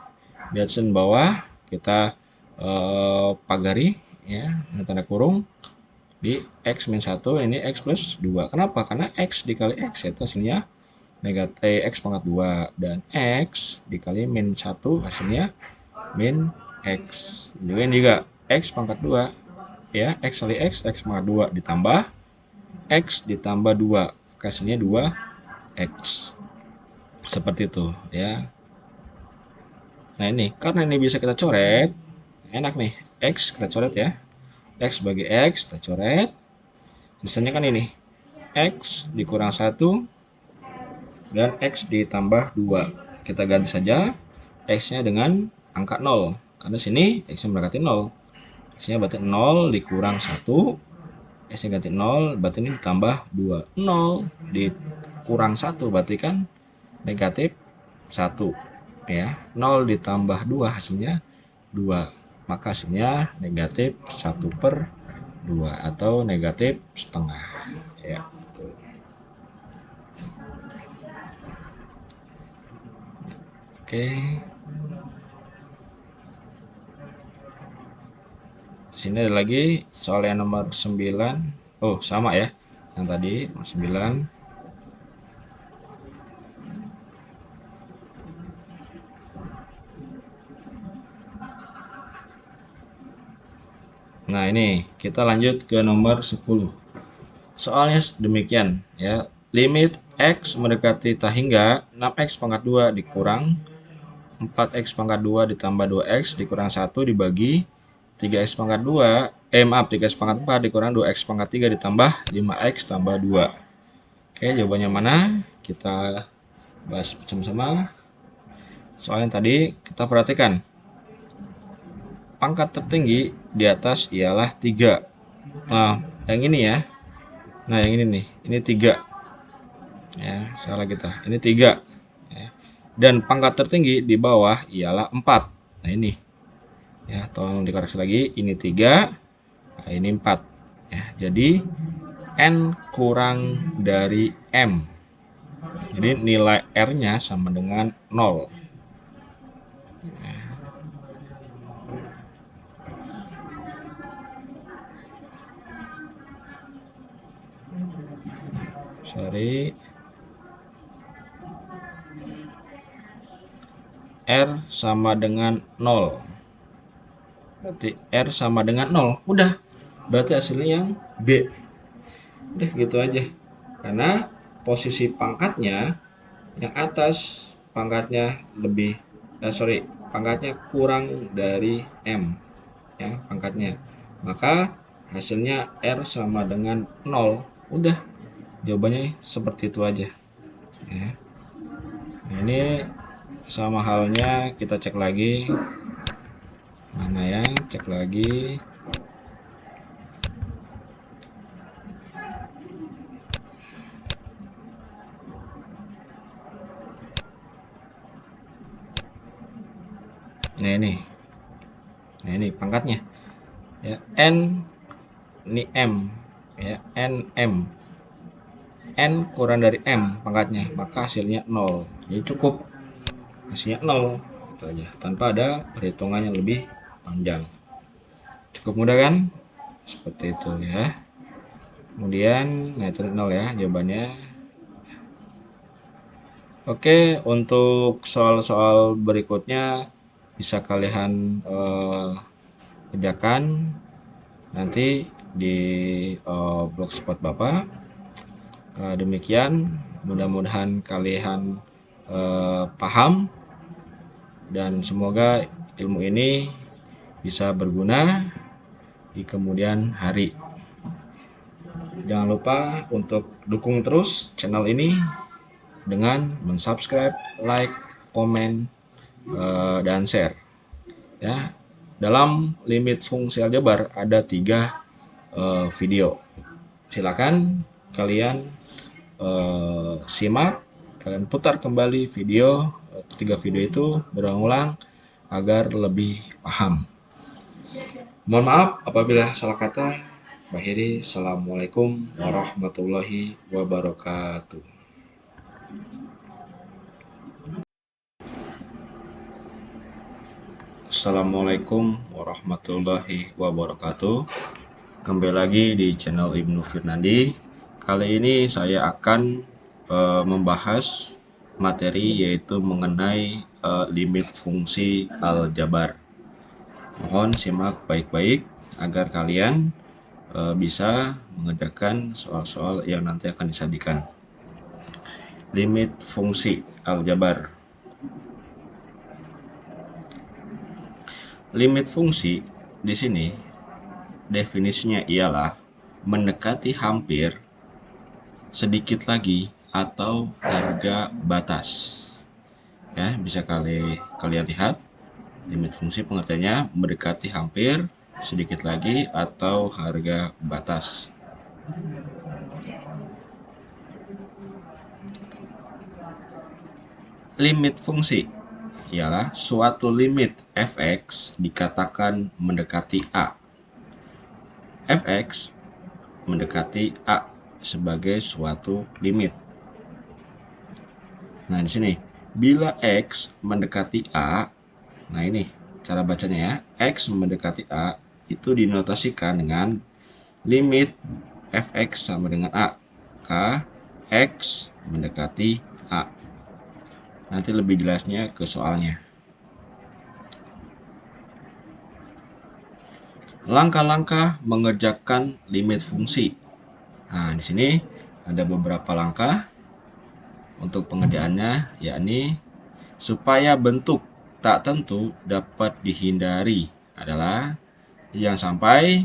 di atas dan bawah kita pagari ya dengan tanda kurung di X min 1, ini X plus 2. Kenapa? Karena X dikali X itu hasilnya negatif X pangkat 2, dan X dikali min 1 hasilnya min X. Juga X pangkat 2 ya, X kali X pangkat 2 ditambah X ditambah 2, hasilnya 2X. Seperti itu ya. Nah ini karena ini bisa kita coret, enak nih, X kita coret ya, X bagi X kita coret, Sisanya kan ini X dikurang 1 dan X ditambah 2. Kita ganti saja X-nya dengan angka 0. Karena sini X-nya mendekati 0. X-nya berarti 0 dikurang 1. X-nya ganti 0, berarti ini ditambah 2. 0 dikurang 1, berarti kan negatif 1. Ya, 0 ditambah 2 hasilnya 2. Maka hasilnya negatif 1/2 atau negatif setengah. Ya. Oke. Sini ada lagi soal yang nomor 9. Oh, sama ya. Yang tadi nomor 9. Nah, ini kita lanjut ke nomor 10. Soalnya demikian ya. Limit X mendekati tak hingga 6X pangkat 2 dikurang 4X pangkat 2 ditambah 2X dikurang 1 dibagi 3X pangkat 2, 3X pangkat 4 dikurang 2X pangkat 3 ditambah 5X tambah 2. Oke, jawabannya mana? Kita bahas bersama-sama. Soal yang tadi kita perhatikan. Pangkat tertinggi di atas ialah 3. Nah, yang ini ya. Nah, yang ini nih. Ini 3. Ya, salah kita. Ini 3. Ya. Dan pangkat tertinggi di bawah ialah 4. Nah, ini. Ya, tolong dikoreksi lagi. Ini 3. Nah, ini 4. Ya, jadi N kurang dari M. Jadi nilai R-nya sama dengan 0. Sorry. R sama dengan 0. Berarti R sama dengan 0. Udah. Berarti hasilnya yang B. Udah gitu aja. Karena posisi pangkatnya yang atas pangkatnya lebih pangkatnya kurang dari M ya pangkatnya. Maka hasilnya R sama dengan 0. Udah. Jawabannya seperti itu aja. Ya. Nah, ini sama halnya kita cek lagi. Mana ya? Cek lagi. Nah, ini pangkatnya. Ya, N ini M ya, NM. N kurang dari M pangkatnya, maka hasilnya 0. Jadi cukup hasilnya 0 itu aja, tanpa ada perhitungan yang lebih panjang. Cukup mudah kan? Seperti itu ya. Kemudian nah itu 0 ya jawabannya. Oke, untuk soal-soal berikutnya bisa kalian kerjakan nanti di blogspot Bapak. Demikian, mudah-mudahan kalian paham dan semoga ilmu ini bisa berguna di kemudian hari. Jangan lupa untuk dukung terus channel ini dengan mensubscribe, like, komen, dan share. Ya, dalam limit fungsi aljabar ada 3 video. Silakan kalian simak, kalian putar kembali video 3 video itu berulang-ulang agar lebih paham. Mohon maaf apabila salah kata. Akhiri, assalamualaikum warahmatullahi wabarakatuh. Assalamualaikum warahmatullahi wabarakatuh. Kembali lagi di channel Ibnu Firnandi. Kali ini saya akan membahas materi yaitu mengenai limit fungsi aljabar. Mohon simak baik-baik agar kalian bisa mengerjakan soal-soal yang nanti akan disajikan. Limit fungsi aljabar. Limit fungsi di sini definisinya ialah mendekati hampir, sedikit lagi, atau harga batas. Ya, bisa kalian lihat limit fungsi pengertiannya mendekati hampir, sedikit lagi, atau harga batas. Limit fungsi ialah suatu limit f(x) dikatakan mendekati a. f(x) mendekati a sebagai suatu limit. Nah, di sini bila x mendekati a, nah ini cara bacanya ya. X mendekati a itu dinotasikan dengan limit f(x) sama dengan a. K x mendekati a. Nanti lebih jelasnya ke soalnya. Langkah-langkah mengerjakan limit fungsi. Nah, di sini ada beberapa langkah untuk pengerjaannya, yakni supaya bentuk tak tentu dapat dihindari adalah yang sampai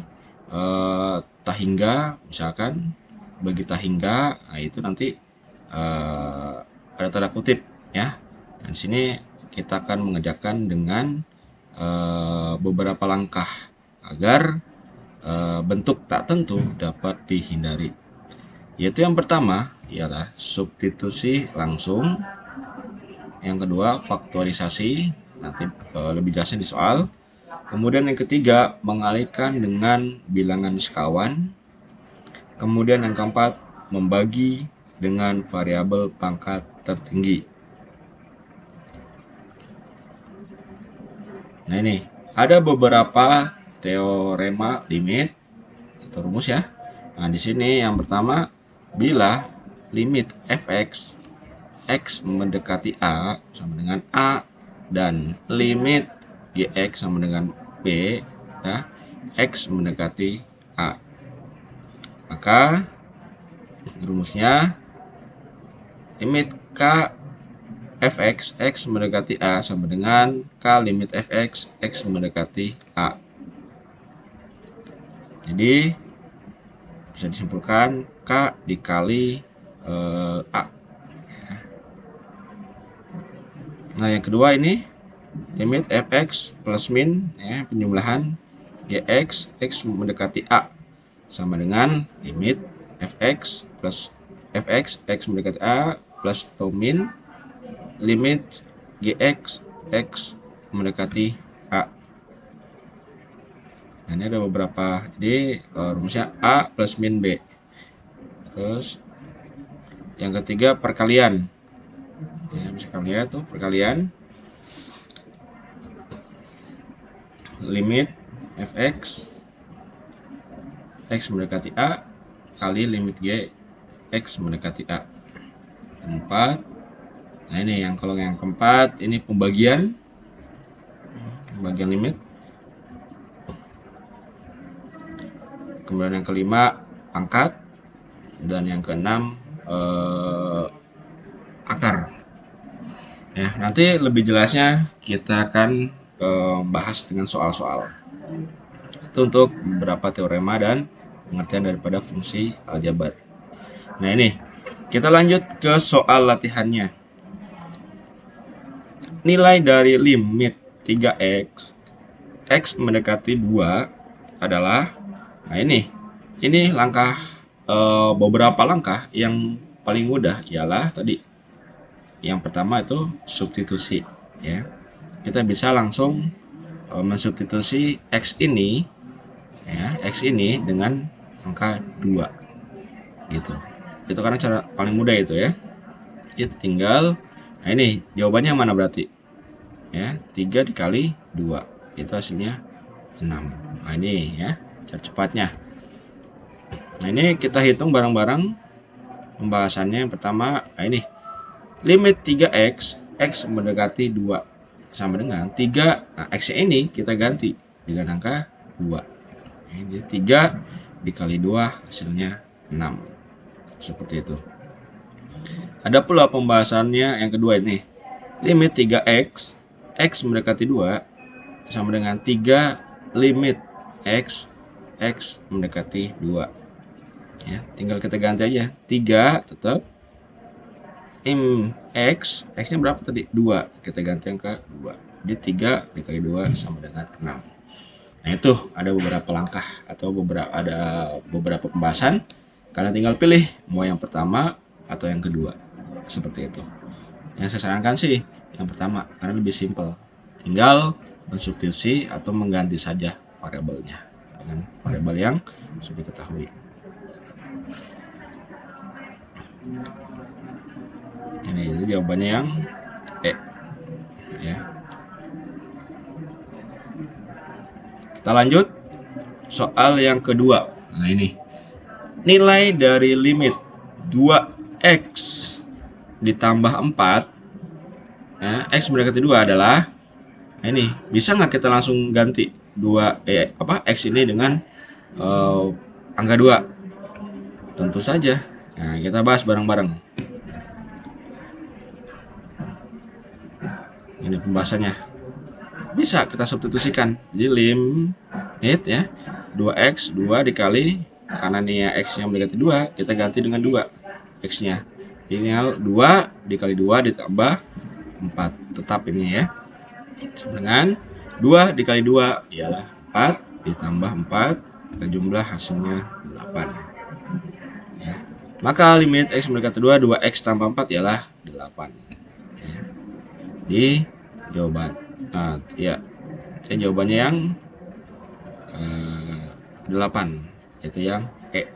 tak hingga, misalkan bagi tak hingga, nah itu nanti ada tanda kutip ya. Dan di sini kita akan mengerjakan dengan beberapa langkah agar bentuk tak tentu dapat dihindari. Yaitu yang pertama ialah substitusi langsung, yang kedua faktorisasi, nanti lebih jelasnya di soal. Kemudian yang ketiga mengalihkan dengan bilangan sekawan. Kemudian yang keempat membagi dengan variabel pangkat tertinggi. Nah, ini ada beberapa teorema limit atau rumus ya. Nah, di sini yang pertama, bila limit f(x) x mendekati a sama dengan a, dan limit gx sama dengan b, ya, x mendekati a, maka rumusnya limit k f(x) x mendekati a sama dengan k limit f(x) x mendekati a. Jadi bisa disimpulkan k dikali a. Nah, yang kedua ini limit f(x) plus min, ya, penjumlahan gx x mendekati a sama dengan limit f(x) plus f(x) x mendekati a plus atau min limit gx x mendekati a. Nah, ini ada beberapa, jadi rumusnya a plus min b. Terus yang ketiga perkalian, ya, bisa kalian lihat tuh perkalian limit f(x) x mendekati a kali limit g x mendekati a. Keempat, nah ini kalau yang keempat ini pembagian limit. Kemudian yang kelima pangkat, dan yang keenam akar. Ya, nanti lebih jelasnya kita akan bahas dengan soal-soal. Itu untuk beberapa teorema dan pengertian daripada fungsi aljabar. Nah, ini kita lanjut ke soal latihannya. Nilai dari limit 3x x mendekati 2 adalah, nah ini langkah, beberapa langkah. Yang paling mudah ialah tadi yang pertama itu substitusi, ya. Kita bisa langsung mensubstitusi x ini, ya, x ini dengan angka 2 gitu. Itu karena cara paling mudah itu, ya. Itu tinggal, nah ini jawabannya mana berarti, ya, 3 dikali 2 itu hasilnya 6. Nah, ini ya cara cepatnya. Nah, ini kita hitung bareng-bareng pembahasannya. Yang pertama, nah ini limit 3x x mendekati 2 sama dengan 3. Nah, x ini kita ganti dengan angka 2. Jadi 3 dikali 2 hasilnya 6. Seperti itu. Ada pula pembahasannya yang kedua ini. Limit 3x x mendekati 2 sama dengan 3 limit x mendekati 2. Ya, tinggal kita ganti aja. 3 tetap x, x-nya berapa tadi? 2. Kita ganti yang ke 2. Jadi 3 dikali 2 sama dengan 6. Nah, itu ada beberapa langkah atau beberapa pembahasan. Kalian tinggal pilih mau yang pertama atau yang kedua. Seperti itu. Yang saya sarankan sih yang pertama karena lebih simpel. Tinggal mensubstitusi atau mengganti saja variabelnya dengan variabel yang sudah diketahui. Ini itu jawabannya yang E. Ya. Kita lanjut soal yang kedua. Nah, ini nilai dari limit 2x ditambah 4 nah, x mendekati 2 adalah nah ini bisa nggak kita langsung ganti x ini dengan angka 2? Tentu saja. Nah, kita bahas bareng-bareng. Ini pembahasannya. Bisa kita substitusikan. Jadi limit ya 2x 2 dikali karena nih ya x-nya mendekati 2, kita ganti dengan 2 x-nya. Tinggal 2 dikali 2 ditambah 4. Tetap ini ya. Sama dengan 2 dikali 2 ialah 4 ditambah 4 ke jumlah hasilnya 8. Ya. Maka limit x mendekati 2, 2x tambah 4 ialah 8. Ya. Di jawaban. Nah, ya. Jawabannya yang 8, yaitu yang E.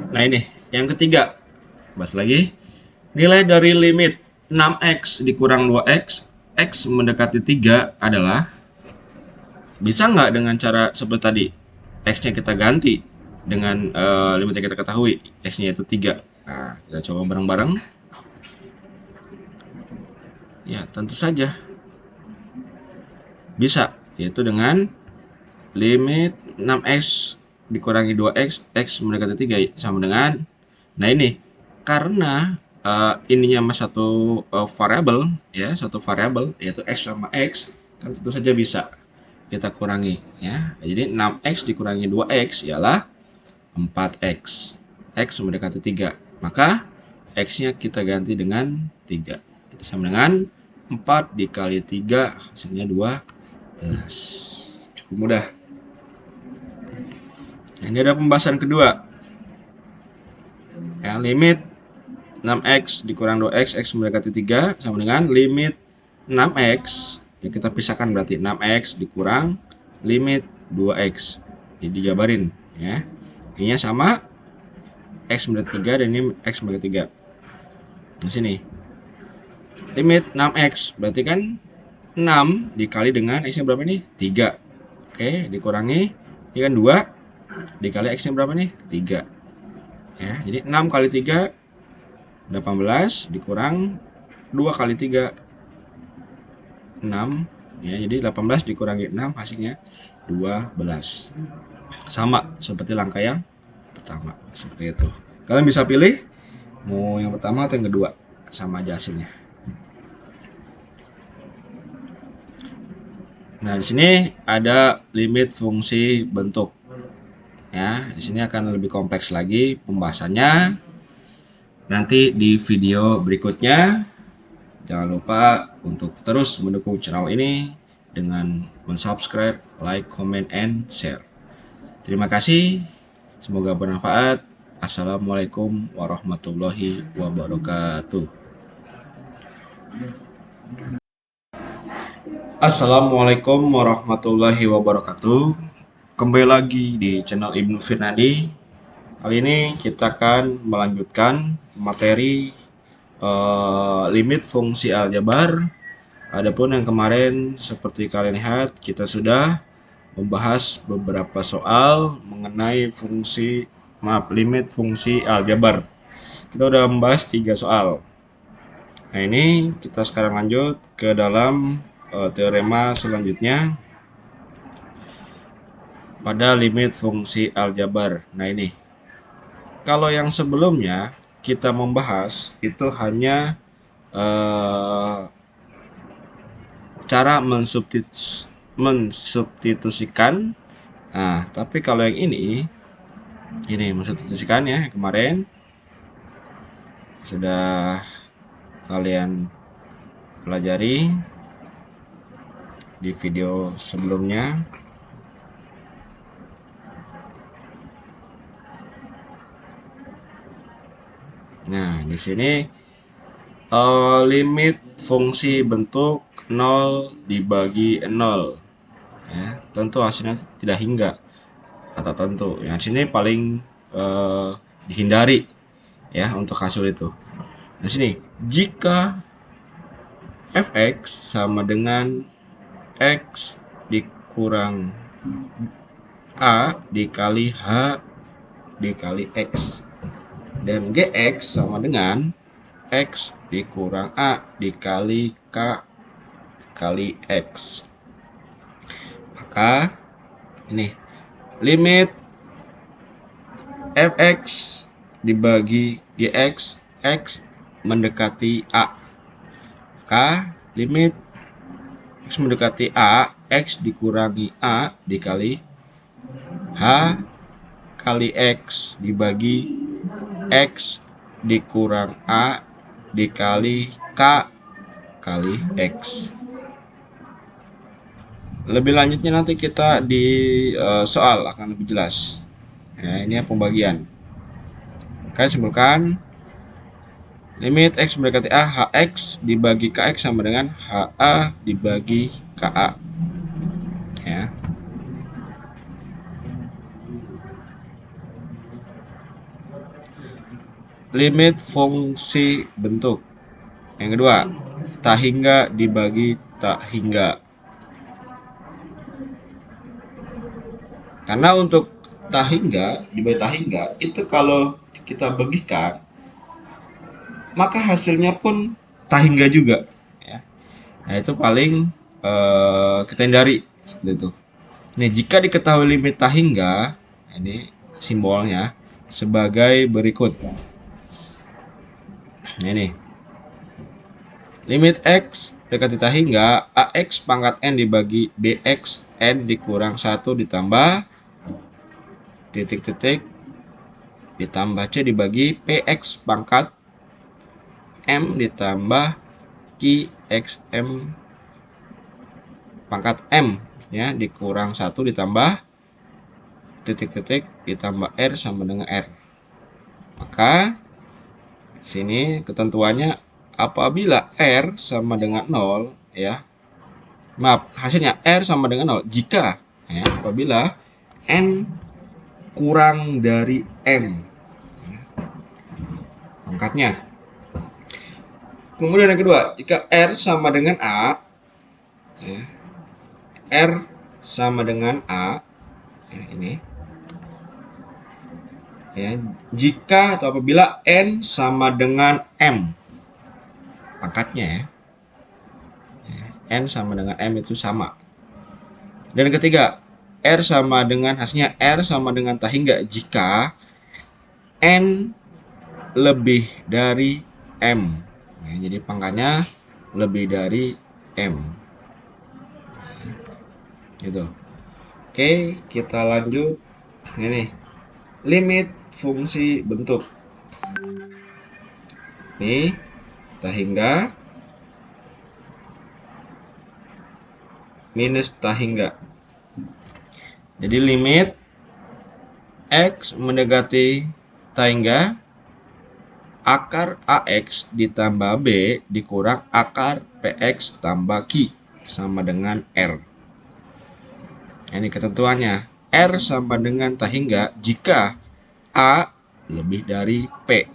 Nah, ini yang ketiga. Bahas lagi. Nilai dari limit 6x dikurang 2x, x mendekati 3 adalah bisa nggak dengan cara seperti tadi? X-nya kita ganti dengan limit yang kita ketahui, x-nya itu 3. Nah, kita coba bareng-bareng. Ya, tentu saja bisa, yaitu dengan limit 6x dikurangi 2x, x mendekati 3 sama dengan, nah ini karena ininya mas satu variabel ya, satu variabel yaitu x sama x, kan tentu saja bisa kita kurangi ya. Jadi 6x dikurangi 2x ialah 4x, x mendekati 3, maka x-nya kita ganti dengan 3, sama dengan 4 dikali 3 hasilnya 12. Cukup mudah. Nah, ini ada pembahasan kedua ya, limit 6x dikurang 2x, x mendekati 3 sama dengan limit 6x ya, kita pisahkan berarti 6x dikurang limit 2x, jadi dijabarin ya. Ini sama x mendekati 3 dan ini x mendekati 3. Di sini limit 6x berarti kan 6 dikali dengan x-nya berapa nih? 3. Oke, dikurangi ini kan 2 dikali x-nya berapa nih? 3. Ya, jadi 6 kali 3 18 dikurang 2 kali 3 6 ya, jadi 18 dikurangi 6 hasilnya 12. Sama seperti langkah yang pertama, seperti itu. Kalian bisa pilih mau yang pertama atau yang kedua, sama aja hasilnya. Nah, di sini ada limit fungsi bentuk. Ya, di sini akan lebih kompleks lagi pembahasannya. Nanti di video berikutnya. Jangan lupa untuk terus mendukung channel ini dengan mensubscribe, like, comment, and share. Terima kasih. Semoga bermanfaat. Assalamualaikum warahmatullahi wabarakatuh. Assalamualaikum warahmatullahi wabarakatuh. Kembali lagi di channel Ibnu Firnadi. Kali ini kita akan melanjutkan materi limit fungsi aljabar. Adapun yang kemarin seperti kalian lihat kita sudah membahas beberapa soal mengenai limit fungsi aljabar. Kita udah membahas 3 soal. Nah, ini kita sekarang lanjut ke dalam teorema selanjutnya pada limit fungsi aljabar. Nah, ini kalau yang sebelumnya kita membahas itu hanya cara mensubstitusikan. Nah, tapi kalau yang ini mensubstitusikan ya, kemarin sudah kalian pelajari di video sebelumnya. Nah, di sini limit fungsi bentuk 0 dibagi 0 ya, tentu hasilnya tidak hingga atau tentu. Yang sini paling dihindari ya untuk hasil itu. Di sini jika fx sama dengan x dikurang a dikali h dikali x, dan gx sama dengan x dikurang a dikali k kali x, maka ini limit fx dibagi gx, x mendekati a, maka limit x mendekati a, x dikurangi a dikali h kali x dibagi x dikurang a dikali k kali x. Lebih lanjutnya nanti kita di soal akan lebih jelas. Ya, ini pembagian. Oke, simpulkan. Limit x mendekati a, hx dibagi kx sama dengan ha dibagi ka. Ya. Limit fungsi bentuk. Yang kedua, tak hingga dibagi tak hingga. Karena untuk tak hingga dibagi tak hingga itu kalau kita bagikan, maka hasilnya pun tak hingga juga. Ya. Nah, itu paling kita hindari seperti itu. Ini jika diketahui limit tak hingga, ini simbolnya sebagai berikut. Ini limit x dekat tak hingga ax pangkat n dibagi bx n dikurang 1 ditambah titik-titik ditambah c dibagi px pangkat m ditambah qxm pangkat m ya dikurang 1 ditambah titik-titik ditambah r sama dengan r. Maka sini ketentuannya apabila r sama dengan 0 ya. Maaf, hasilnya r sama dengan 0 jika ya, apabila n kurang dari m ya, pangkatnya. Kemudian yang kedua, jika r sama dengan a ya, r sama dengan a ya, ini ya, jika atau apabila n sama dengan m pangkatnya ya, n sama dengan m itu sama. Dan ketiga, r sama dengan hasilnya r sama dengan tak hingga jika n lebih dari m ya, jadi pangkatnya lebih dari m gitu. Oke, kita lanjut. Ini limit fungsi bentuk. Nih, tak hingga minus tak hingga. Jadi limit x mendekati tak hingga akar ax ditambah b dikurang akar px tambah q sama dengan r. Ini ketentuannya. R sama dengan tak hingga jika a lebih dari p.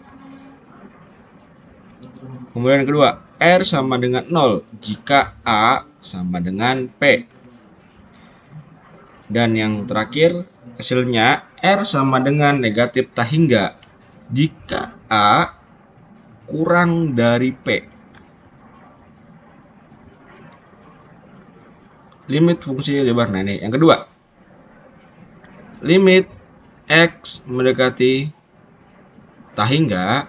Kemudian yang kedua, R sama dengan 0 jika A sama dengan P. Dan yang terakhir, hasilnya R sama dengan negatif tak hingga jika A kurang dari P. Limit fungsi lebar. Nah, ini yang kedua. Limit X mendekati tak hingga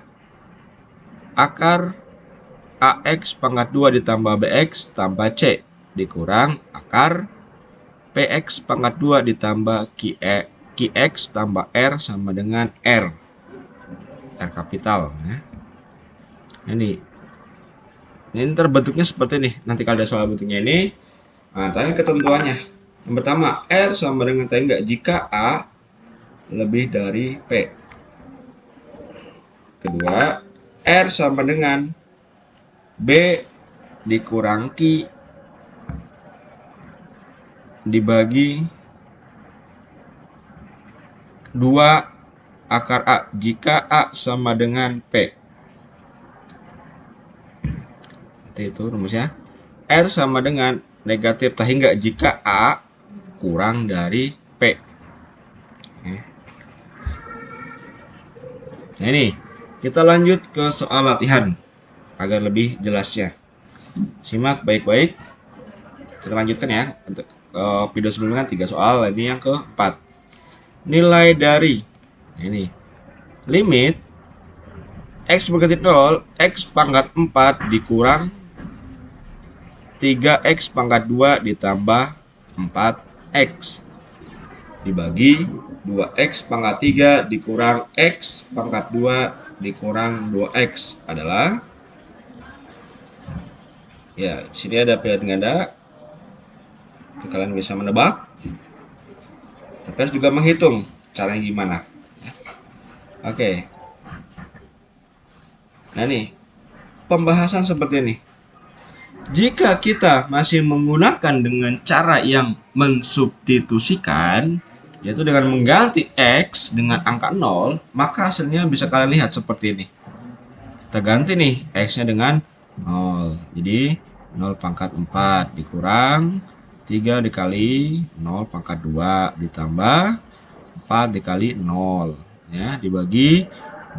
akar AX pangkat 2 ditambah BX tambah C dikurang akar PX pangkat 2 ditambah QX tambah R sama dengan R kapital. Ini terbentuknya seperti ini. Nanti kalau ada soal bentuknya ini, tanya ketentuannya. Yang pertama, R sama dengan tadi enggak jika A lebih dari P. Kedua, R sama dengan B dikurang Q dibagi 2 akar A jika A sama dengan P. Itu rumusnya. R sama dengan negatif hingga jika A kurang dari P. Nah ini, kita lanjut ke soal latihan agar lebih jelasnya. Simak baik-baik. Kita lanjutkan ya. Untuk video sebelumnya 3 soal, ini yang keempat. Nilai dari ini limit X berdekati 0, X pangkat 4 dikurang 3X pangkat 2 ditambah 4X dibagi 2X pangkat 3 dikurang X pangkat 2 dikurang 2X adalah, ya sini ada pilihan ganda, kalian bisa menebak, tapi harus juga menghitung caranya gimana. Oke. Nah nih, pembahasan seperti ini. Jika kita masih menggunakan dengan cara yang mensubstitusikan, yaitu dengan mengganti X dengan angka 0, maka hasilnya bisa kalian lihat seperti ini. Kita ganti nih X-nya dengan 0. Jadi 0 pangkat 4 dikurang 3 dikali 0 pangkat 2 ditambah 4 dikali 0. Ya, dibagi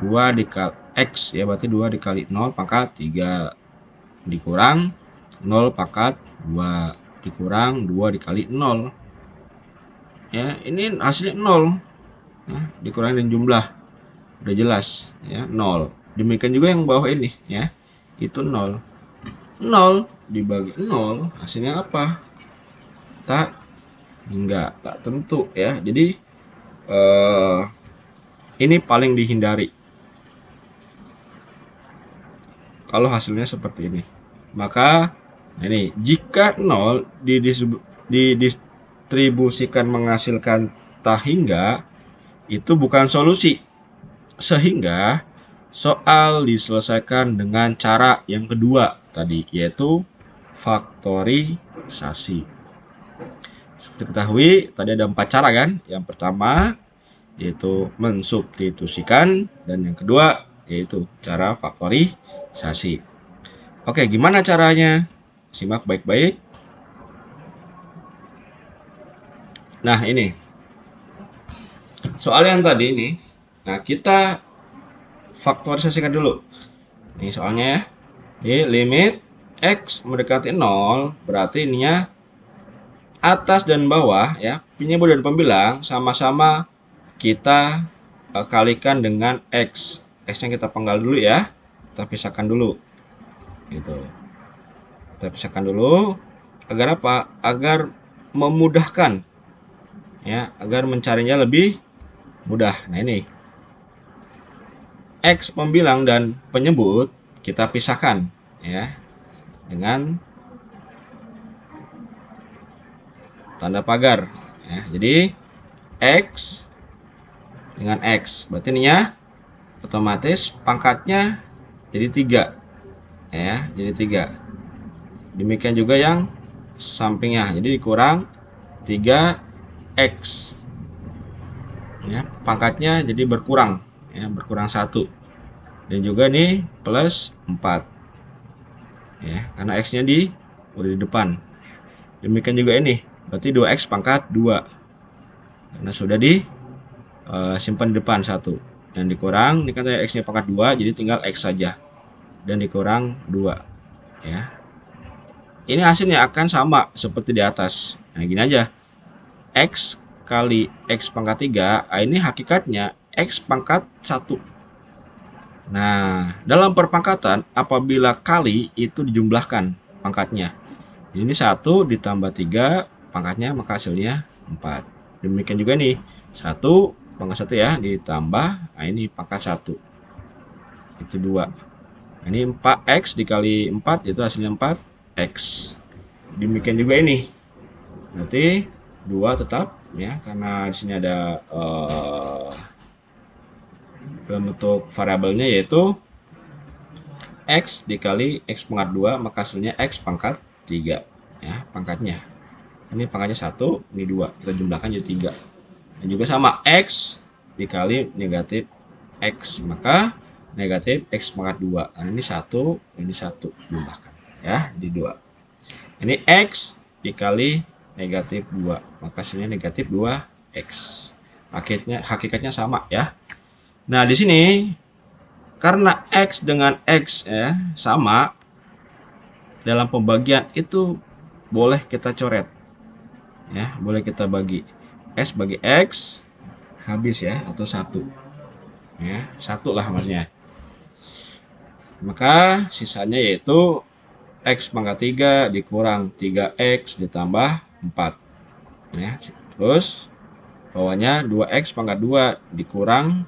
2 dikali X, ya berarti 2 dikali 0 pangkat 3 dikurang 0 pangkat 2 dikurang 2 dikali 0. Ya, ini hasilnya 0. Ya, dikurangi dengan jumlah. Udah jelas ya, 0. Demikian juga yang bawah ini ya. Itu 0. 0 dibagi 0 hasilnya apa? Tak tentu ya. Jadi ini paling dihindari kalau hasilnya seperti ini. Maka ini jika 0 didistribusikan menghasilkan tak hingga, itu bukan solusi. Sehingga soal diselesaikan dengan cara yang kedua tadi, yaitu faktorisasi. Seperti ketahui tadi ada 4 cara kan. Yang pertama yaitu mensubstitusikan, dan yang kedua yaitu cara faktorisasi. Oke, gimana caranya? Simak baik-baik. Nah, ini soal yang tadi ini. Nah, kita faktorisasikan dulu. Ini soalnya ya. Ini limit X mendekati 0, berarti ininya atas dan bawah ya, penyebut dan pembilang sama-sama kita kalikan dengan X. X-nya kita penggal dulu ya. Kita pisahkan dulu. Gitu. Kita pisahkan dulu agar apa? Agar memudahkan ya, agar mencarinya lebih mudah. Nah, ini X pembilang dan penyebut kita pisahkan ya dengan tanda pagar ya. Jadi X dengan X, berarti ininya otomatis pangkatnya jadi 3 ya, jadi 3. Demikian juga yang sampingnya, jadi dikurang 3X ya, pangkatnya jadi berkurang ya, berkurang 1. Dan juga nih plus 4 ya, karena X nya udah di depan. Demikian juga ini, berarti 2X pangkat 2 karena sudah simpan di depan 1. Dan dikurang, ini kan X nya pangkat 2, jadi tinggal X saja, dan dikurang 2 ya. Ini hasilnya akan sama seperti di atas. Nah, gini aja, X kali X pangkat 3, ini hakikatnya X pangkat 1. Nah, dalam perpangkatan apabila kali itu dijumlahkan pangkatnya. Ini 1 ditambah 3 pangkatnya, maka hasilnya 4. Demikian juga nih, 1 pangkat 1 ya, ditambah, nah ini pangkat 1. Itu 2. Nah, ini 4x dikali 4, itu hasilnya 4x. Demikian juga ini. Berarti 2 tetap ya, karena di sini ada dalam bentuk variabelnya yaitu x dikali x pangkat 2, maka hasilnya x pangkat 3 ya, pangkatnya. Ini pangkatnya 1, ini 2. Kita jumlahkan jadi 3. Dan juga sama x dikali negatif x, maka negatif x pangkat 2. Nah, ini 1, ini 1 jumlahkan ya, di 2. Ini x dikali negatif 2, maka hasilnya negatif 2x. Hakikatnya sama ya. Nah, di sini karena x dengan x ya sama, dalam pembagian itu boleh kita coret ya, boleh kita bagi s bagi x habis ya, atau 1 ya, 1 lah maksudnya. Maka sisanya yaitu x pangkat 3 dikurang 3x ditambah 4 ya. Terus bawahnya 2x pangkat 2 dikurang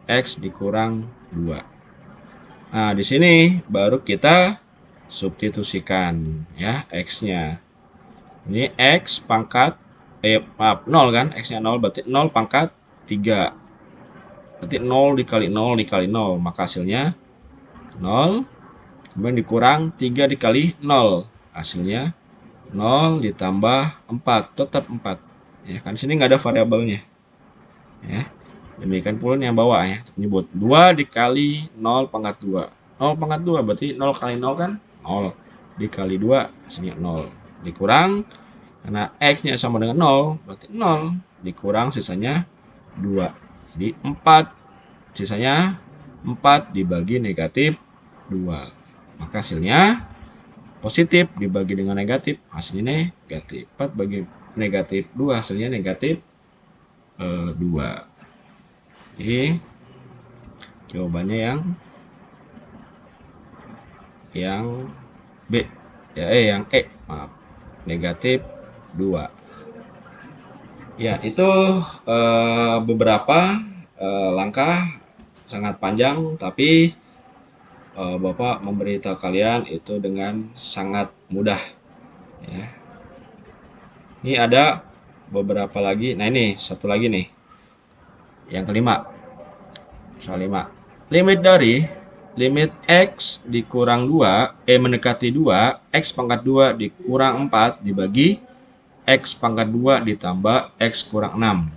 x dikurang 2. Nah, di sini baru kita substitusikan ya x-nya. Ini x pangkat 0 kan, x-nya 0, berarti 0 pangkat 3. Berarti 0 dikali 0 dikali 0, maka hasilnya 0. Kemudian dikurang 3 dikali 0, hasilnya 0 ditambah 4, tetap 4. Ya kan, sini nggak ada variabelnya. Ya. Demikian pula yang bawah ya, menyebut 2 dikali 0 pangkat 2. 0 pangkat 2 berarti 0 kali 0 kan 0. Dikali 2 hasilnya 0. Dikurang, karena x-nya sama dengan 0, berarti 0. Dikurang sisanya 2. Jadi 4. Sisanya 4 dibagi negatif 2. Maka hasilnya positif dibagi dengan negatif, hasilnya negatif. 4 bagi negatif 2, hasilnya negatif 2. Jadi jawabannya yang B ya, yang E, maaf, negatif 2 ya. Itu beberapa langkah sangat panjang, tapi Bapak memberitahu kalian itu dengan sangat mudah ya. Ini ada beberapa lagi. Nah, ini satu lagi nih, yang kelima, soal 5. Limit x dikurang 2 mendekati 2, x pangkat 2 dikurang 4 dibagi x pangkat 2 ditambah x kurang 6.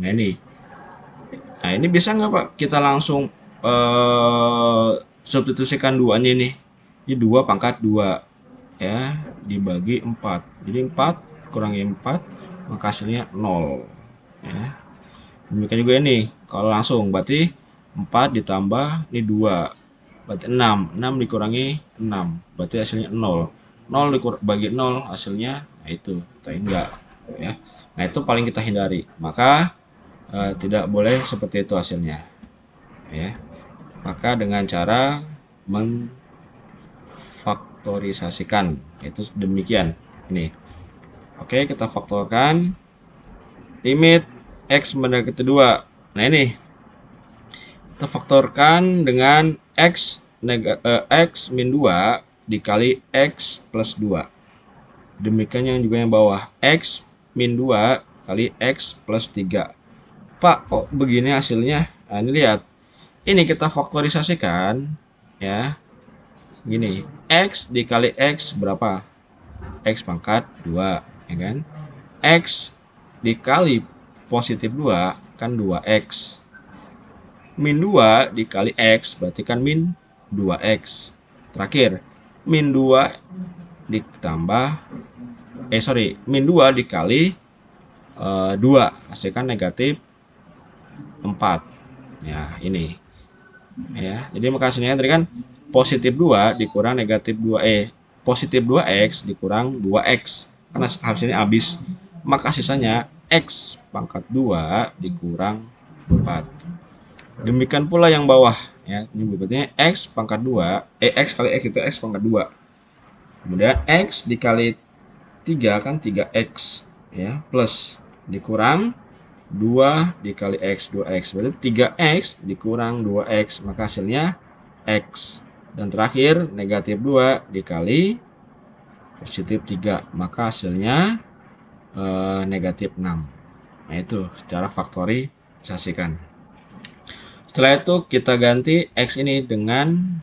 Nah, ini bisa nggak Pak kita langsung substitusikan duanya ini. Ini 2 pangkat 2 ya, dibagi 4. Jadi 4 kurangi 4, maka hasilnya 0 ya. Demikian juga ini, kalau langsung berarti 4 ditambah ini 2, berarti 6. 6 dikurangi 6, berarti hasilnya 0. 0 bagi 0 hasilnya, nah itu kita enggak ya. Nah, itu paling kita hindari. Maka tidak boleh seperti itu hasilnya ya. Maka dengan cara memfaktorisasikan, itu demikian ini. Oke, kita faktorkan limit x mendekati 2. Nah, ini kita faktorkan dengan x min 2 dikali x plus 2. Demikian yang juga yang bawah, x min 2 kali x plus 3. Pak, kok begini hasilnya? Nah, ini lihat. Ini kita faktorisasikan ya. Gini, x dikali x berapa? X pangkat 2, ya kan? X dikali positif 2 kan 2x. Min 2 dikali x berarti kan min 2x. Terakhir, min 2 ditambah min 2 dikali 2 hasilkan negatif 4 ya, ini ya. Jadi maka hasilnya tadi kan positif 2 dikurang negatif 2 positif 2x dikurang 2x, karena hasilnya habis, maka sisanya x pangkat 2 dikurang 4. Demikian pula yang bawah ya, ini berarti x pangkat 2 x kali x itu x pangkat 2 Kemudian X dikali 3 kan 3X ya, plus dikurang 2 dikali X, 2X. Berarti 3X dikurang 2X, maka hasilnya X. Dan terakhir negatif 2 dikali positif 3, maka hasilnya negatif 6. Nah itu cara faktorisasikan. Setelah itu kita ganti X ini dengan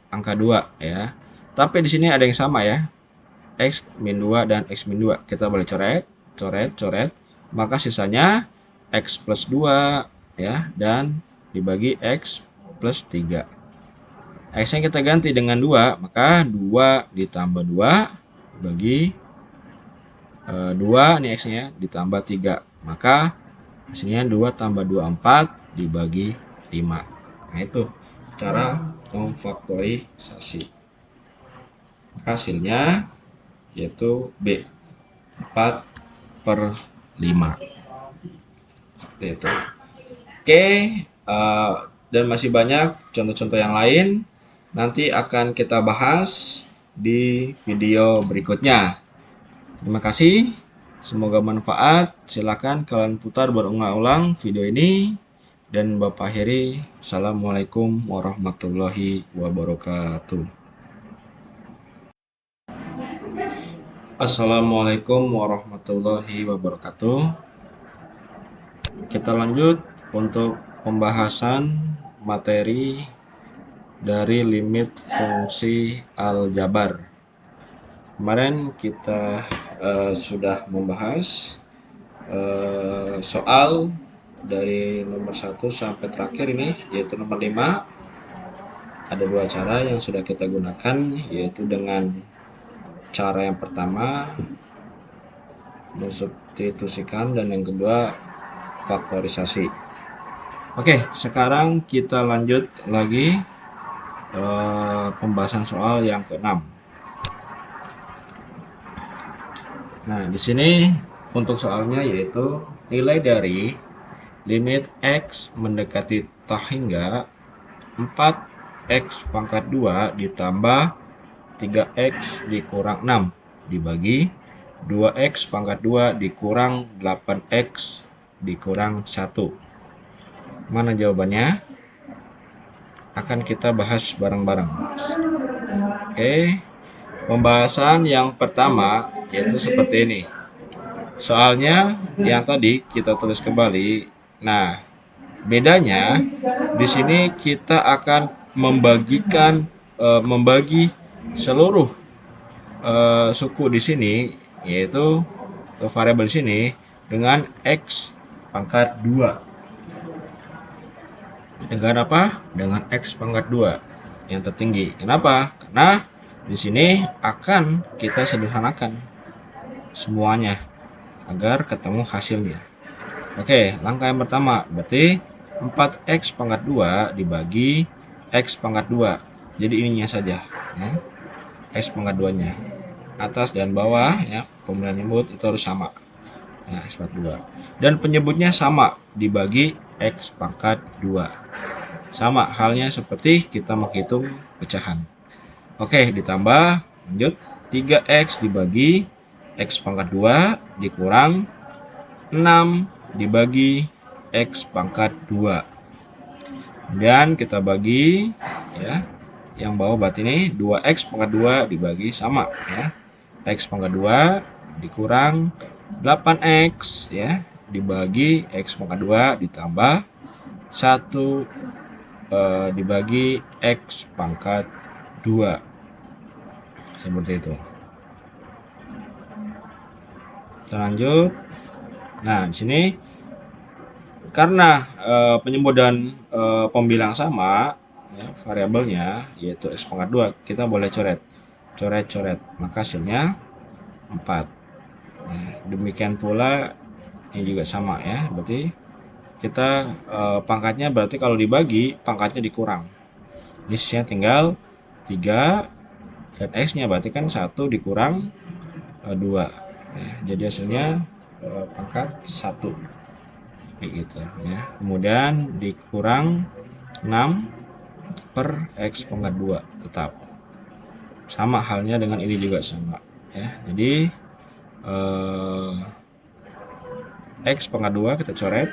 angka 2 ya. Tapi di sini ada yang sama ya. X min 2 dan X min 2. Kita boleh coret, coret, coret. Maka sisanya X plus 2 ya, dan dibagi X plus 3. X-nya kita ganti dengan 2, maka 2 ditambah 2 bagi 2 ini X-nya ditambah 3. Maka hasilnya 2 tambah 2, 4 dibagi 5. Nah itu cara memfaktorisasi. Hasilnya yaitu B, 4/5. Seperti itu. Oke, dan masih banyak contoh-contoh yang lain. Nanti akan kita bahas di video berikutnya. Terima kasih. Semoga manfaat. Silakan kalian putar berulang-ulang video ini. Dan Bapak akhiri, Assalamualaikum warahmatullahi wabarakatuh. Assalamualaikum warahmatullahi wabarakatuh. Kita lanjut untuk pembahasan materi dari limit fungsi aljabar. Kemarin kita sudah membahas soal dari nomor 1 sampai terakhir ini, yaitu nomor 5. Ada dua cara yang sudah kita gunakan, yaitu dengan cara yang pertama mensubstitusikan, dan yang kedua faktorisasi. Oke, sekarang kita lanjut lagi pembahasan soal yang ke-6. Nah, di sini untuk soalnya yaitu nilai dari limit X mendekati tak hingga 4X pangkat 2 ditambah 3X dikurang 6 dibagi 2X pangkat 2 dikurang 8X dikurang 1. Mana jawabannya? Akan kita bahas bareng-bareng. Oke. Pembahasan yang pertama yaitu seperti ini. Soalnya yang tadi kita tulis kembali. Nah, bedanya di sini kita akan membagi seluruh suku di sini, yaitu atau variabel di sini dengan X pangkat 2. Dengan apa? Dengan X pangkat 2 yang tertinggi. Kenapa? Karena di sini akan kita sederhanakan semuanya agar ketemu hasilnya. Oke, langkah yang pertama berarti 4X pangkat 2 dibagi X pangkat 2. Jadi ininya saja ya. X pangkat 2 nya. Atas dan bawah ya, pemilihan nyebut itu harus sama. Nah, X pangkat 2. Dan penyebutnya sama, dibagi X pangkat 2. Sama halnya seperti kita menghitung pecahan. Oke, ditambah, lanjut, 3X dibagi X pangkat 2 dikurang 6 dibagi X pangkat 2. Kemudian kita bagi ya, yang bawah berarti ini 2X pangkat 2 dibagi sama ya. X pangkat 2 dikurang 8X ya, dibagi X pangkat 2 ditambah 1 dibagi X pangkat 2. Seperti itu. Kita lanjut. Nah, di sini karena penyebut dan pembilang sama ya, variabelnya yaitu X pangkat 2, kita boleh coret. Coret-coret, maka hasilnya 4. Nah, demikian pula ini juga sama ya, berarti kita pangkatnya berarti kalau dibagi pangkatnya dikurang. Ini sisanya tinggal 3 dan X-nya berarti kan 1 dikurang 2. Ya, jadi hasilnya pangkat 1. Kayak gitu ya. Kemudian dikurang 6 per X pangkat 2 tetap Sama halnya dengan ini juga sama ya. Jadi X pangkat 2 kita coret,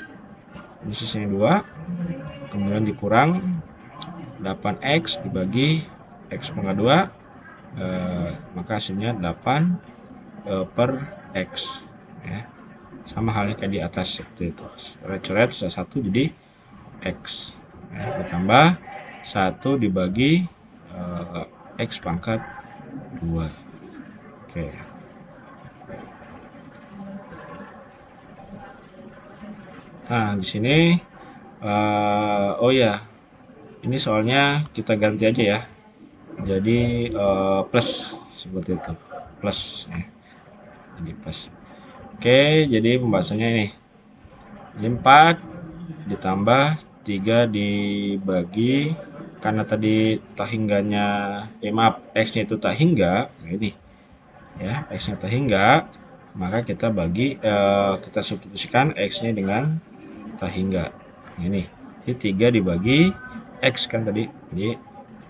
ini sisinya 2, kemudian dikurang 8X dibagi X pangkat 2, maka hasilnya 8 per X ya. Sama halnya kayak di atas seperti itu, coret-coret satu jadi X ya, ditambah 1 dibagi X pangkat 2. Oke. Nah, di sini oh ya, ini soalnya kita ganti aja ya. Jadi plus seperti itu. Plus ya. Jadi plus. Oke, jadi pembahasannya ini. Jadi 4 ditambah 3 dibagi, karena tadi tak hingganya maaf, X-nya itu tak hingga, nah ini ya, X-nya tak hingga, maka kita bagi kita substitusikan X-nya dengan tak hingga. Nah, ini 3 dibagi X kan tadi, jadi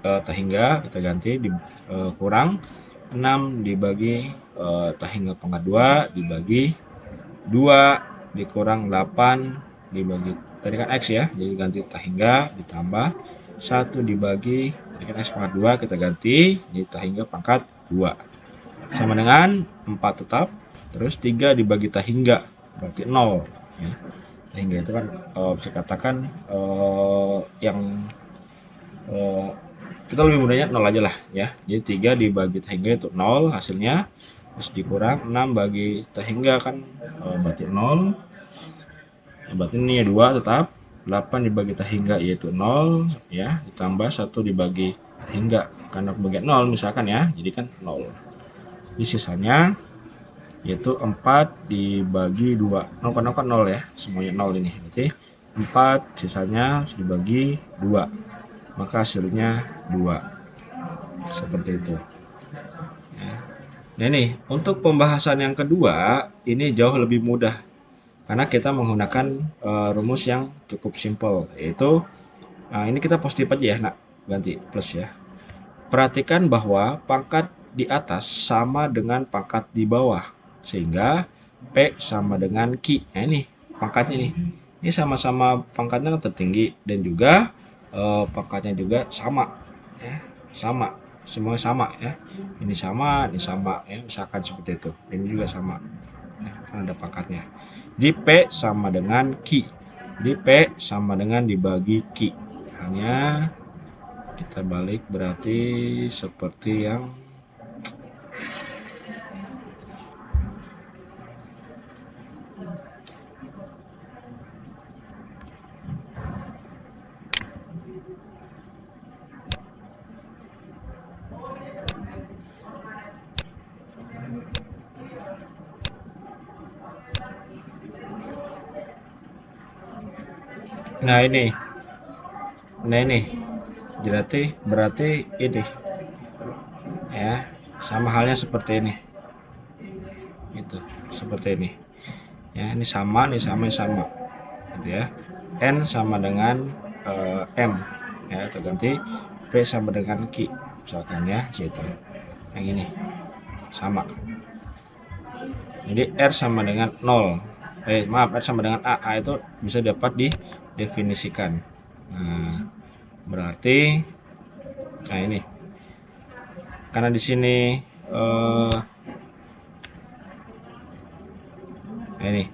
tak hingga kita ganti kurang 6 dibagi tak hingga pangkat 2 dibagi 2 dikurang 8 dibagi tadi kan X ya, jadi ganti tak hingga ditambah 1 dibagi tadi kan X pangkat 2 kita ganti jadi tak hingga pangkat 2 sama dengan 4 tetap, terus 3 dibagi tak hingga berarti 0 ya. Tak hingga itu kan bisa katakan yang kita lebih mudahnya 0 aja lah ya. Jadi 3 dibagi tak hingga itu 0 hasilnya, terus dikurang 6 bagi tak hingga kan berarti 0, berarti ini ya 2 tetap, 8 dibagi tak hingga yaitu 0 ya, ditambah 1 dibagi tak hingga karena pembagian 0 misalkan ya, jadi kan 0. Di sisanya yaitu 4 dibagi 2, 0 kan 0 ya, semuanya 0 ini, berarti 4 sisanya dibagi 2 maka hasilnya 2 seperti itu ya. Nah ini untuk pembahasan yang kedua ini jauh lebih mudah karena kita menggunakan rumus yang cukup simpel, yaitu ini kita positif aja ya, nak ganti plus ya. Perhatikan bahwa pangkat di atas sama dengan pangkat di bawah sehingga P sama dengan Q. Nah ini pangkatnya nih, ini sama-sama pangkatnya tertinggi dan juga pangkatnya juga sama ya, sama, semua sama ya, ini sama ya, misalkan seperti itu, ini juga sama ya, kan ada pangkatnya. Jadi P sama dengan Q, jadi P sama dengan dibagi Q, hanya kita balik berarti seperti yang nah ini berarti ini ya, sama halnya seperti ini gitu, seperti ini ya, ini sama gitu ya. N sama dengan M ya, terganti P sama dengan Q misalkan ya, gitu yang ini sama, jadi R sama dengan 0 R sama dengan A itu bisa dapat didefinisikan. Nah berarti nah ini karena di sini nah ini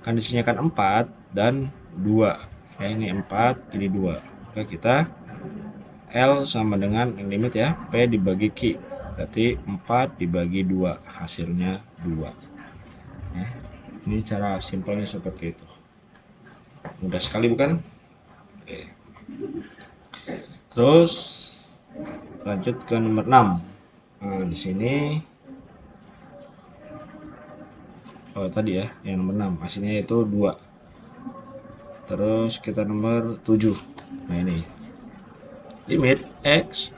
kan di sini kan 4 dan 2 ya, ini 4 ini 2, maka kita L sama dengan yang limit ya, P dibagi Q berarti 4 dibagi 2 hasilnya 2 ya. Ini cara simpelnya seperti itu, mudah sekali bukan? Oke. Terus lanjut ke nomor 6. Nah, di sini tadi ya yang nomor 6 hasilnya itu 2. Terus kita nomor 7. Nah ini limit X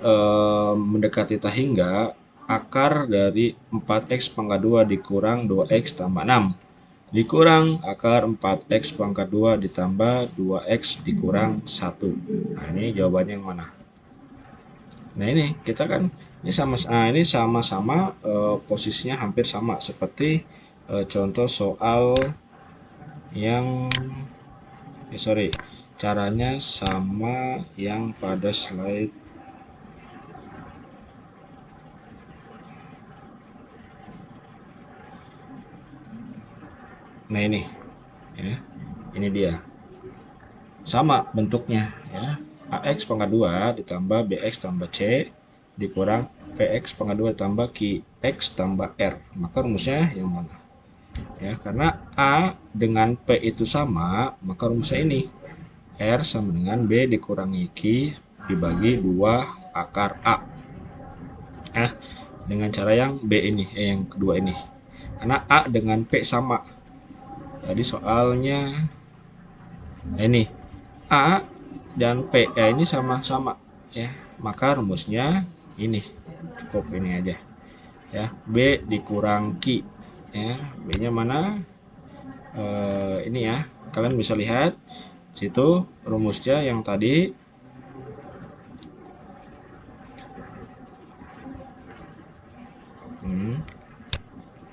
mendekati tak hingga akar dari 4X pangkat 2 dikurang 2X tambah 6 dikurang akar 4X pangkat 2 ditambah 2X dikurang 1. Nah ini jawabannya yang mana? Nah ini kita kan Ini sama-sama posisinya hampir sama seperti contoh soal yang caranya sama yang pada slide. Nah ini ya, ini dia sama bentuknya ya, AX pangkat 2 ditambah BX tambah C dikurang PX pangkat 2 ditambah QX tambah R. Maka rumusnya yang mana ya, karena A dengan P itu sama, maka rumusnya ini R sama dengan B dikurangi Q dibagi 2 akar A. Dengan cara yang B ini, yang kedua ini. Karena A dengan P sama. Tadi soalnya ini A dan P ini sama-sama ya. Maka rumusnya ini. Cukup ini aja. Ya, B dikurang Q ya. B-nya mana? Ini ya. Kalian bisa lihat situ rumusnya yang tadi.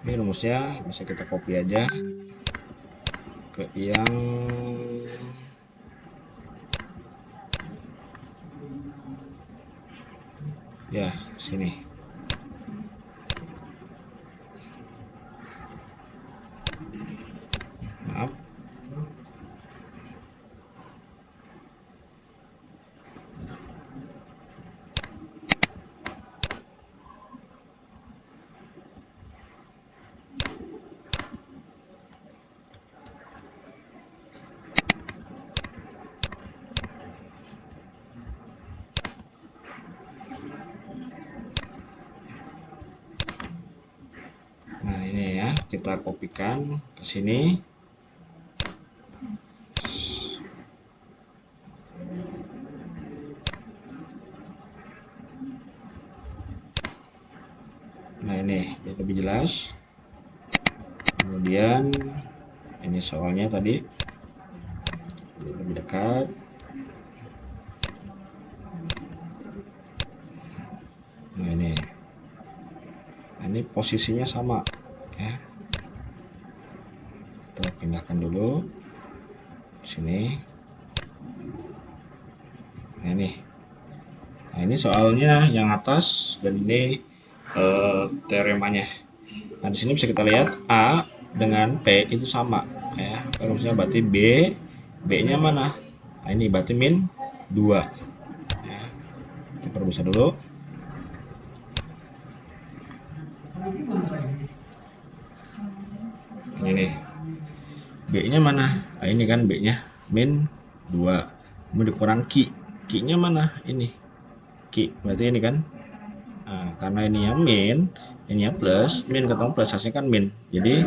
Ini rumusnya bisa kita copy aja ke yang ya sini. Maaf. Nah ini ya, kita kopikan ke sini. Nah ini biar lebih jelas. Kemudian ini soalnya tadi lebih dekat. Nah ini posisinya sama ya. Kita pindahkan dulu sini. Nah ini soalnya yang atas dan ini teoremanya. Nah di sini bisa kita lihat A dengan P itu sama ya. Kalau misalnya berarti B-nya mana? Nah ini berarti min 2 ya. Kita perbesar dulu. Ini B-nya mana? Nah ini kan B-nya min 2. Kemudian dikurang Q-nya mana? Ini Q, berarti ini kan. Nah, karena ini yang min, ini yang plus, min ketemu plus hasilnya kan min. Jadi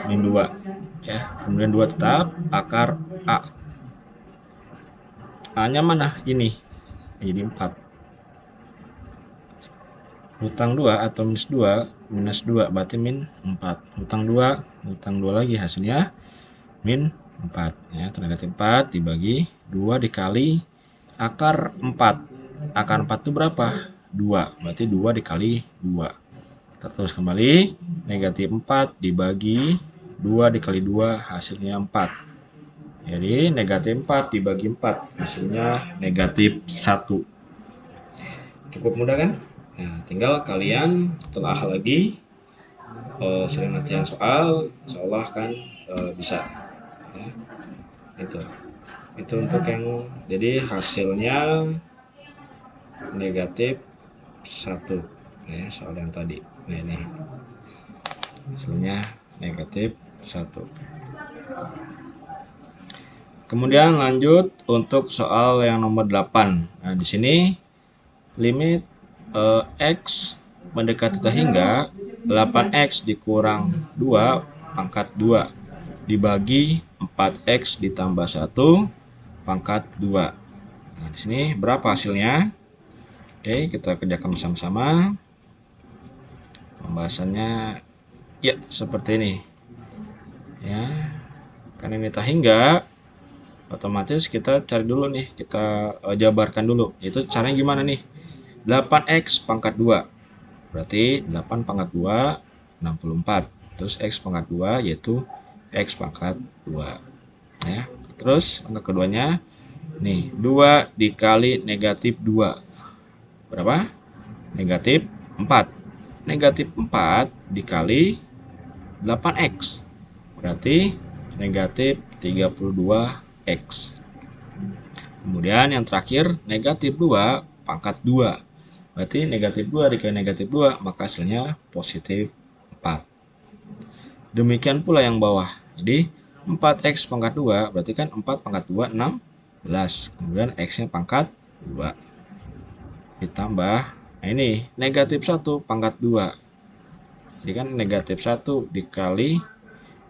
min 2 ya. Kemudian 2 tetap akar A. A-nya mana? Ini. Jadi 4. Hutang 2 atau minus 2 berarti min 4. Hutang 2 lagi hasilnya min 4 ya. Negatif 4 dibagi 2 dikali akar 4. Akar 4 itu berapa? 2. Berarti 2 dikali 2. Kita terus kembali. Negatif 4 dibagi 2 dikali 2 hasilnya 4. Jadi negatif 4 dibagi 4 hasilnya negatif 1. Cukup mudah kan? Nah, tinggal kalian telah lagi sering latihan soal, insyaallah kan bisa ya. Itu untuk yang jadi hasilnya negatif 1 ya, soal yang tadi. Nah ini hasilnya negatif 1. Kemudian lanjut untuk soal yang nomor 8. Nah di sini limit X mendekati hingga 8X dikurang 2 pangkat 2 dibagi 4X ditambah 1 pangkat 2. Nah, di sini berapa hasilnya? Oke, kita kerjakan bersama-sama. Pembahasannya ya seperti ini. Ya. Karena ini tak hingga, otomatis kita cari dulu nih, kita jabarkan dulu. Itu caranya gimana nih? 8X pangkat 2 berarti 8 pangkat 2 64. Terus X pangkat 2 yaitu X pangkat 2 ya. Terus angka keduanya nih, 2 dikali negatif 2 berapa? Negatif 4. Negatif 4 dikali 8X berarti negatif 32X. Kemudian yang terakhir negatif 2 pangkat 2 berarti negatif 2 dikali negatif 2 maka hasilnya positif 4. Demikian pula yang bawah. Jadi 4X pangkat 2 berarti kan 4 pangkat 2 16. Kemudian X nya pangkat 2 ditambah, nah ini negatif 1 pangkat 2. Jadi kan negatif 1 dikali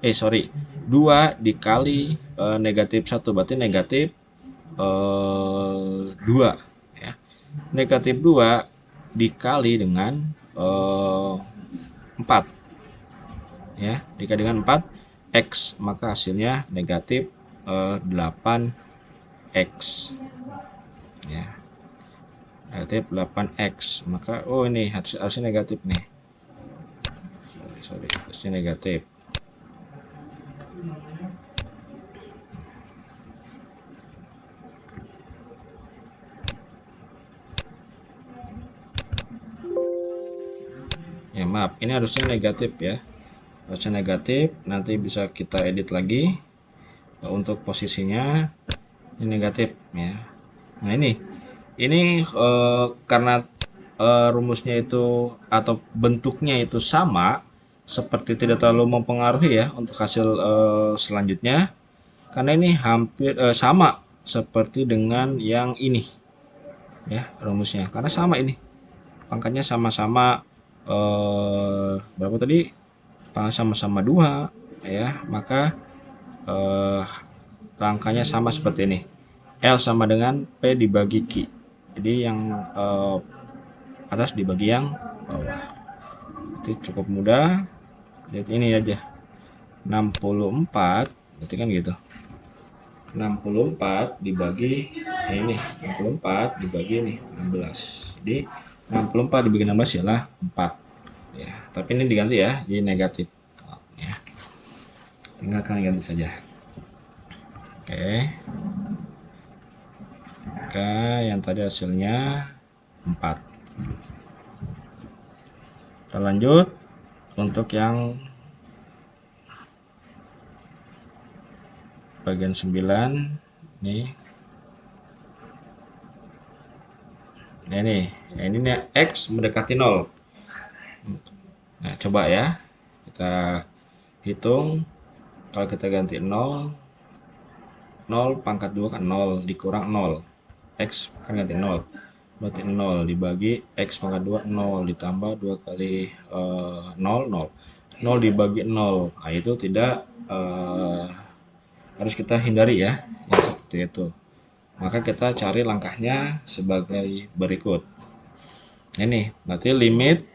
2 dikali negatif 1 berarti negatif 2 ya. Negatif 2 dikali dengan 4 ya, dikali dengan 4 X maka hasilnya negatif 8X ya, negatif 8X. Maka ini harusnya negatif nih, harusnya negatif. Ya maaf, ini harusnya negatif ya, harusnya negatif. Nanti bisa kita edit lagi untuk posisinya ini negatif ya. Nah ini karena rumusnya itu atau bentuknya itu sama, seperti tidak terlalu mempengaruhi ya untuk hasil selanjutnya, karena ini hampir sama seperti dengan yang ini ya rumusnya, karena sama ini pangkatnya sama-sama berapa tadi, sama-sama 2 ya, maka rangkanya sama seperti ini, L sama dengan P dibagi Q, jadi yang atas dibagi yang bawah. Itu cukup mudah, jadi ini aja 64 berarti kan gitu, 64 dibagi ini 64 dibagi ini 16, jadi 64 dibagi 16 ialah 4 ya, tapi ini diganti ya jadi negatif ya, tinggalkan ganti saja. Oke, maka yang tadi hasilnya 4. Kita lanjut untuk yang bagian 9 nih. Nah ini nih X mendekati 0. Nah coba ya kita hitung, kalau kita ganti 0 pangkat 2 kan 0 dikurang 0, X kan ganti 0 berarti 0 dibagi X pangkat 2 0 ditambah 2 kali 0 dibagi 0. Nah itu tidak harus kita hindari ya yang seperti itu. Maka kita cari langkahnya sebagai berikut. Ini berarti limit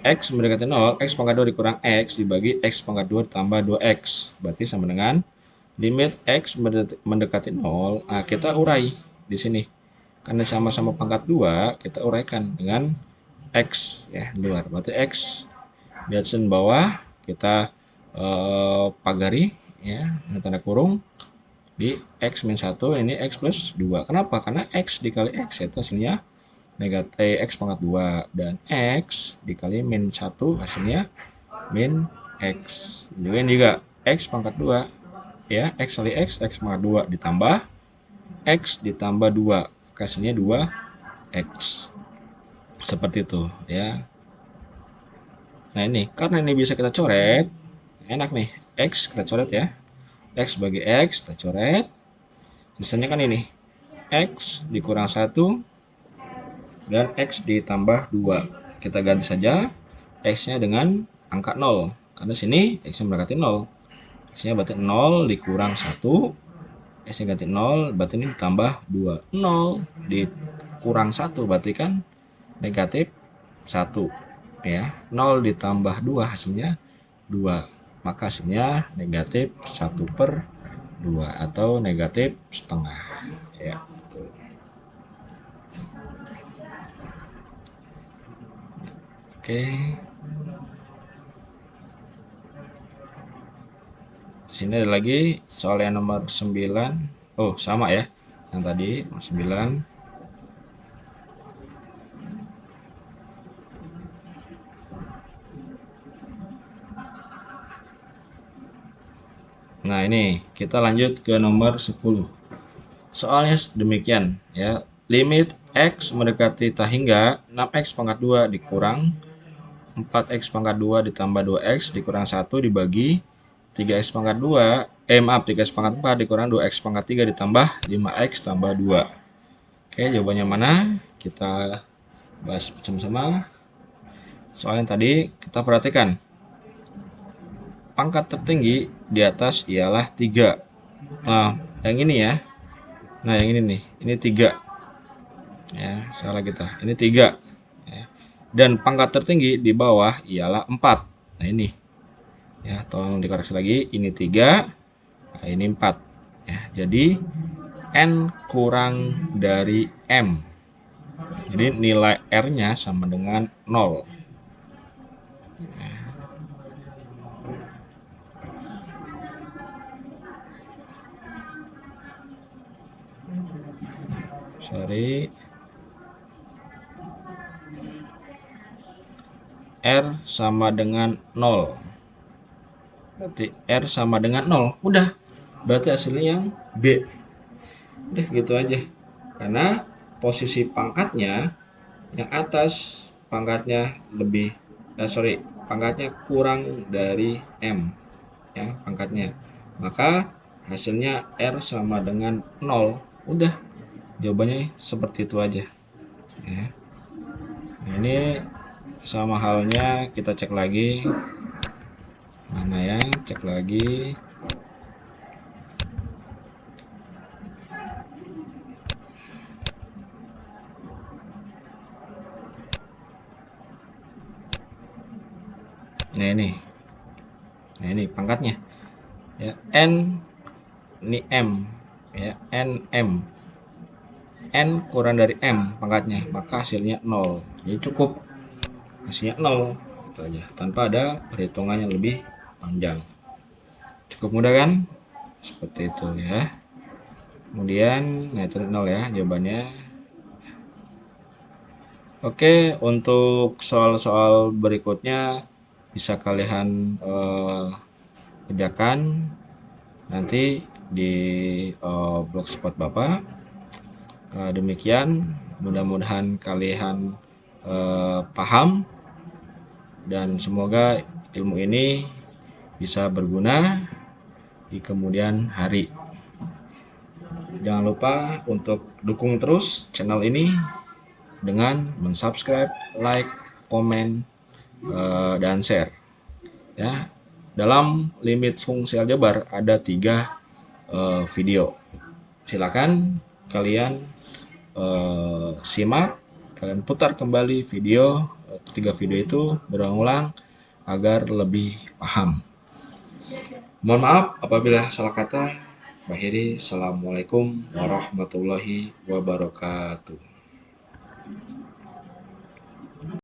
X mendekati 0, X pangkat 2 dikurang X dibagi X pangkat 2 tambah 2X berarti sama dengan limit X mendekati 0. Nah, kita urai di sini karena sama-sama pangkat 2, kita uraikan dengan X ya luar, berarti X di atas dan bawah kita pagari ya dengan tanda kurung di X min 1, ini X plus 2. Kenapa? Karena X dikali X itu hasilnya negatif X pangkat 2 dan X dikali min 1 hasilnya min X. Juga X pangkat 2 ya, X kali X pangkat 2 ditambah X ditambah 2 hasilnya 2X. Seperti itu ya. Nah ini karena ini bisa kita coret, enak nih, X kita coret ya, X bagi X kita coret, sisanya kan ini X dikurang 1 dan X ditambah 2. Kita ganti saja X nya dengan angka 0 karena sini X nya mendekati 0, X nya berarti 0 dikurang 1, X nya ganti 0 berarti ini ditambah 2, 0 dikurang 1 berarti kan negatif 1 ya, 0 ditambah 2 hasilnya 2, maka hasilnya negatif 1/2 atau negatif setengah ya. Oke. Di sini ada lagi soal yang nomor 9. Oh, sama ya. Yang tadi 9. Nah, ini kita lanjut ke nomor 10. Soalnya demikian ya. Limit X mendekati tak hingga 6X pangkat 2 dikurang 4X pangkat 2 ditambah 2X dikurang 1 dibagi 3X pangkat 2, maaf, 3X pangkat 4 dikurang 2X pangkat 3 ditambah 5X tambah 2. Oke, jawabannya mana? Kita bahas bersama-sama. Soal yang tadi kita perhatikan. Pangkat tertinggi di atas ialah 3. Nah, yang ini ya. Nah, yang ini nih. Ini 3. Ya, salah kita. Ini 3. Ya. Dan pangkat tertinggi di bawah ialah 4. Nah, ini. Ya, tolong dikoreksi lagi. Ini 3. Nah, ini 4. Ya, jadi N kurang dari M. Jadi nilai R-nya sama dengan 0. Sorry. R sama dengan 0. Berarti R sama dengan 0. Udah. Berarti hasilnya yang B. Udah gitu aja. Karena posisi pangkatnya yang atas pangkatnya lebih pangkatnya kurang dari M ya, pangkatnya. Maka hasilnya R sama dengan 0. Udah. Jawabannya seperti itu aja. Ya. Nah, ini sama halnya kita cek lagi. Mana ya? Cek lagi. Nah ini pangkatnya ya, N ini M ya, N kurang dari M pangkatnya, maka hasilnya 0. Jadi cukup hasilnya 0 itu aja, tanpa ada perhitungan yang lebih panjang. Cukup mudah kan? Seperti itu ya. Kemudian nah itu 0 ya jawabannya. Oke, untuk soal-soal berikutnya bisa kalian kerjakan nanti di blogspot Bapak. Demikian, mudah-mudahan kalian paham dan semoga ilmu ini bisa berguna di kemudian hari. Jangan lupa untuk dukung terus channel ini dengan mensubscribe, like, komen, dan share. Ya, dalam limit fungsi aljabar ada 3 video. Silakan kalian simak, kalian putar kembali video 3 video itu berulang-ulang agar lebih paham. Mohon maaf apabila salah kata. Akhiri, assalamualaikum warahmatullahi wabarakatuh.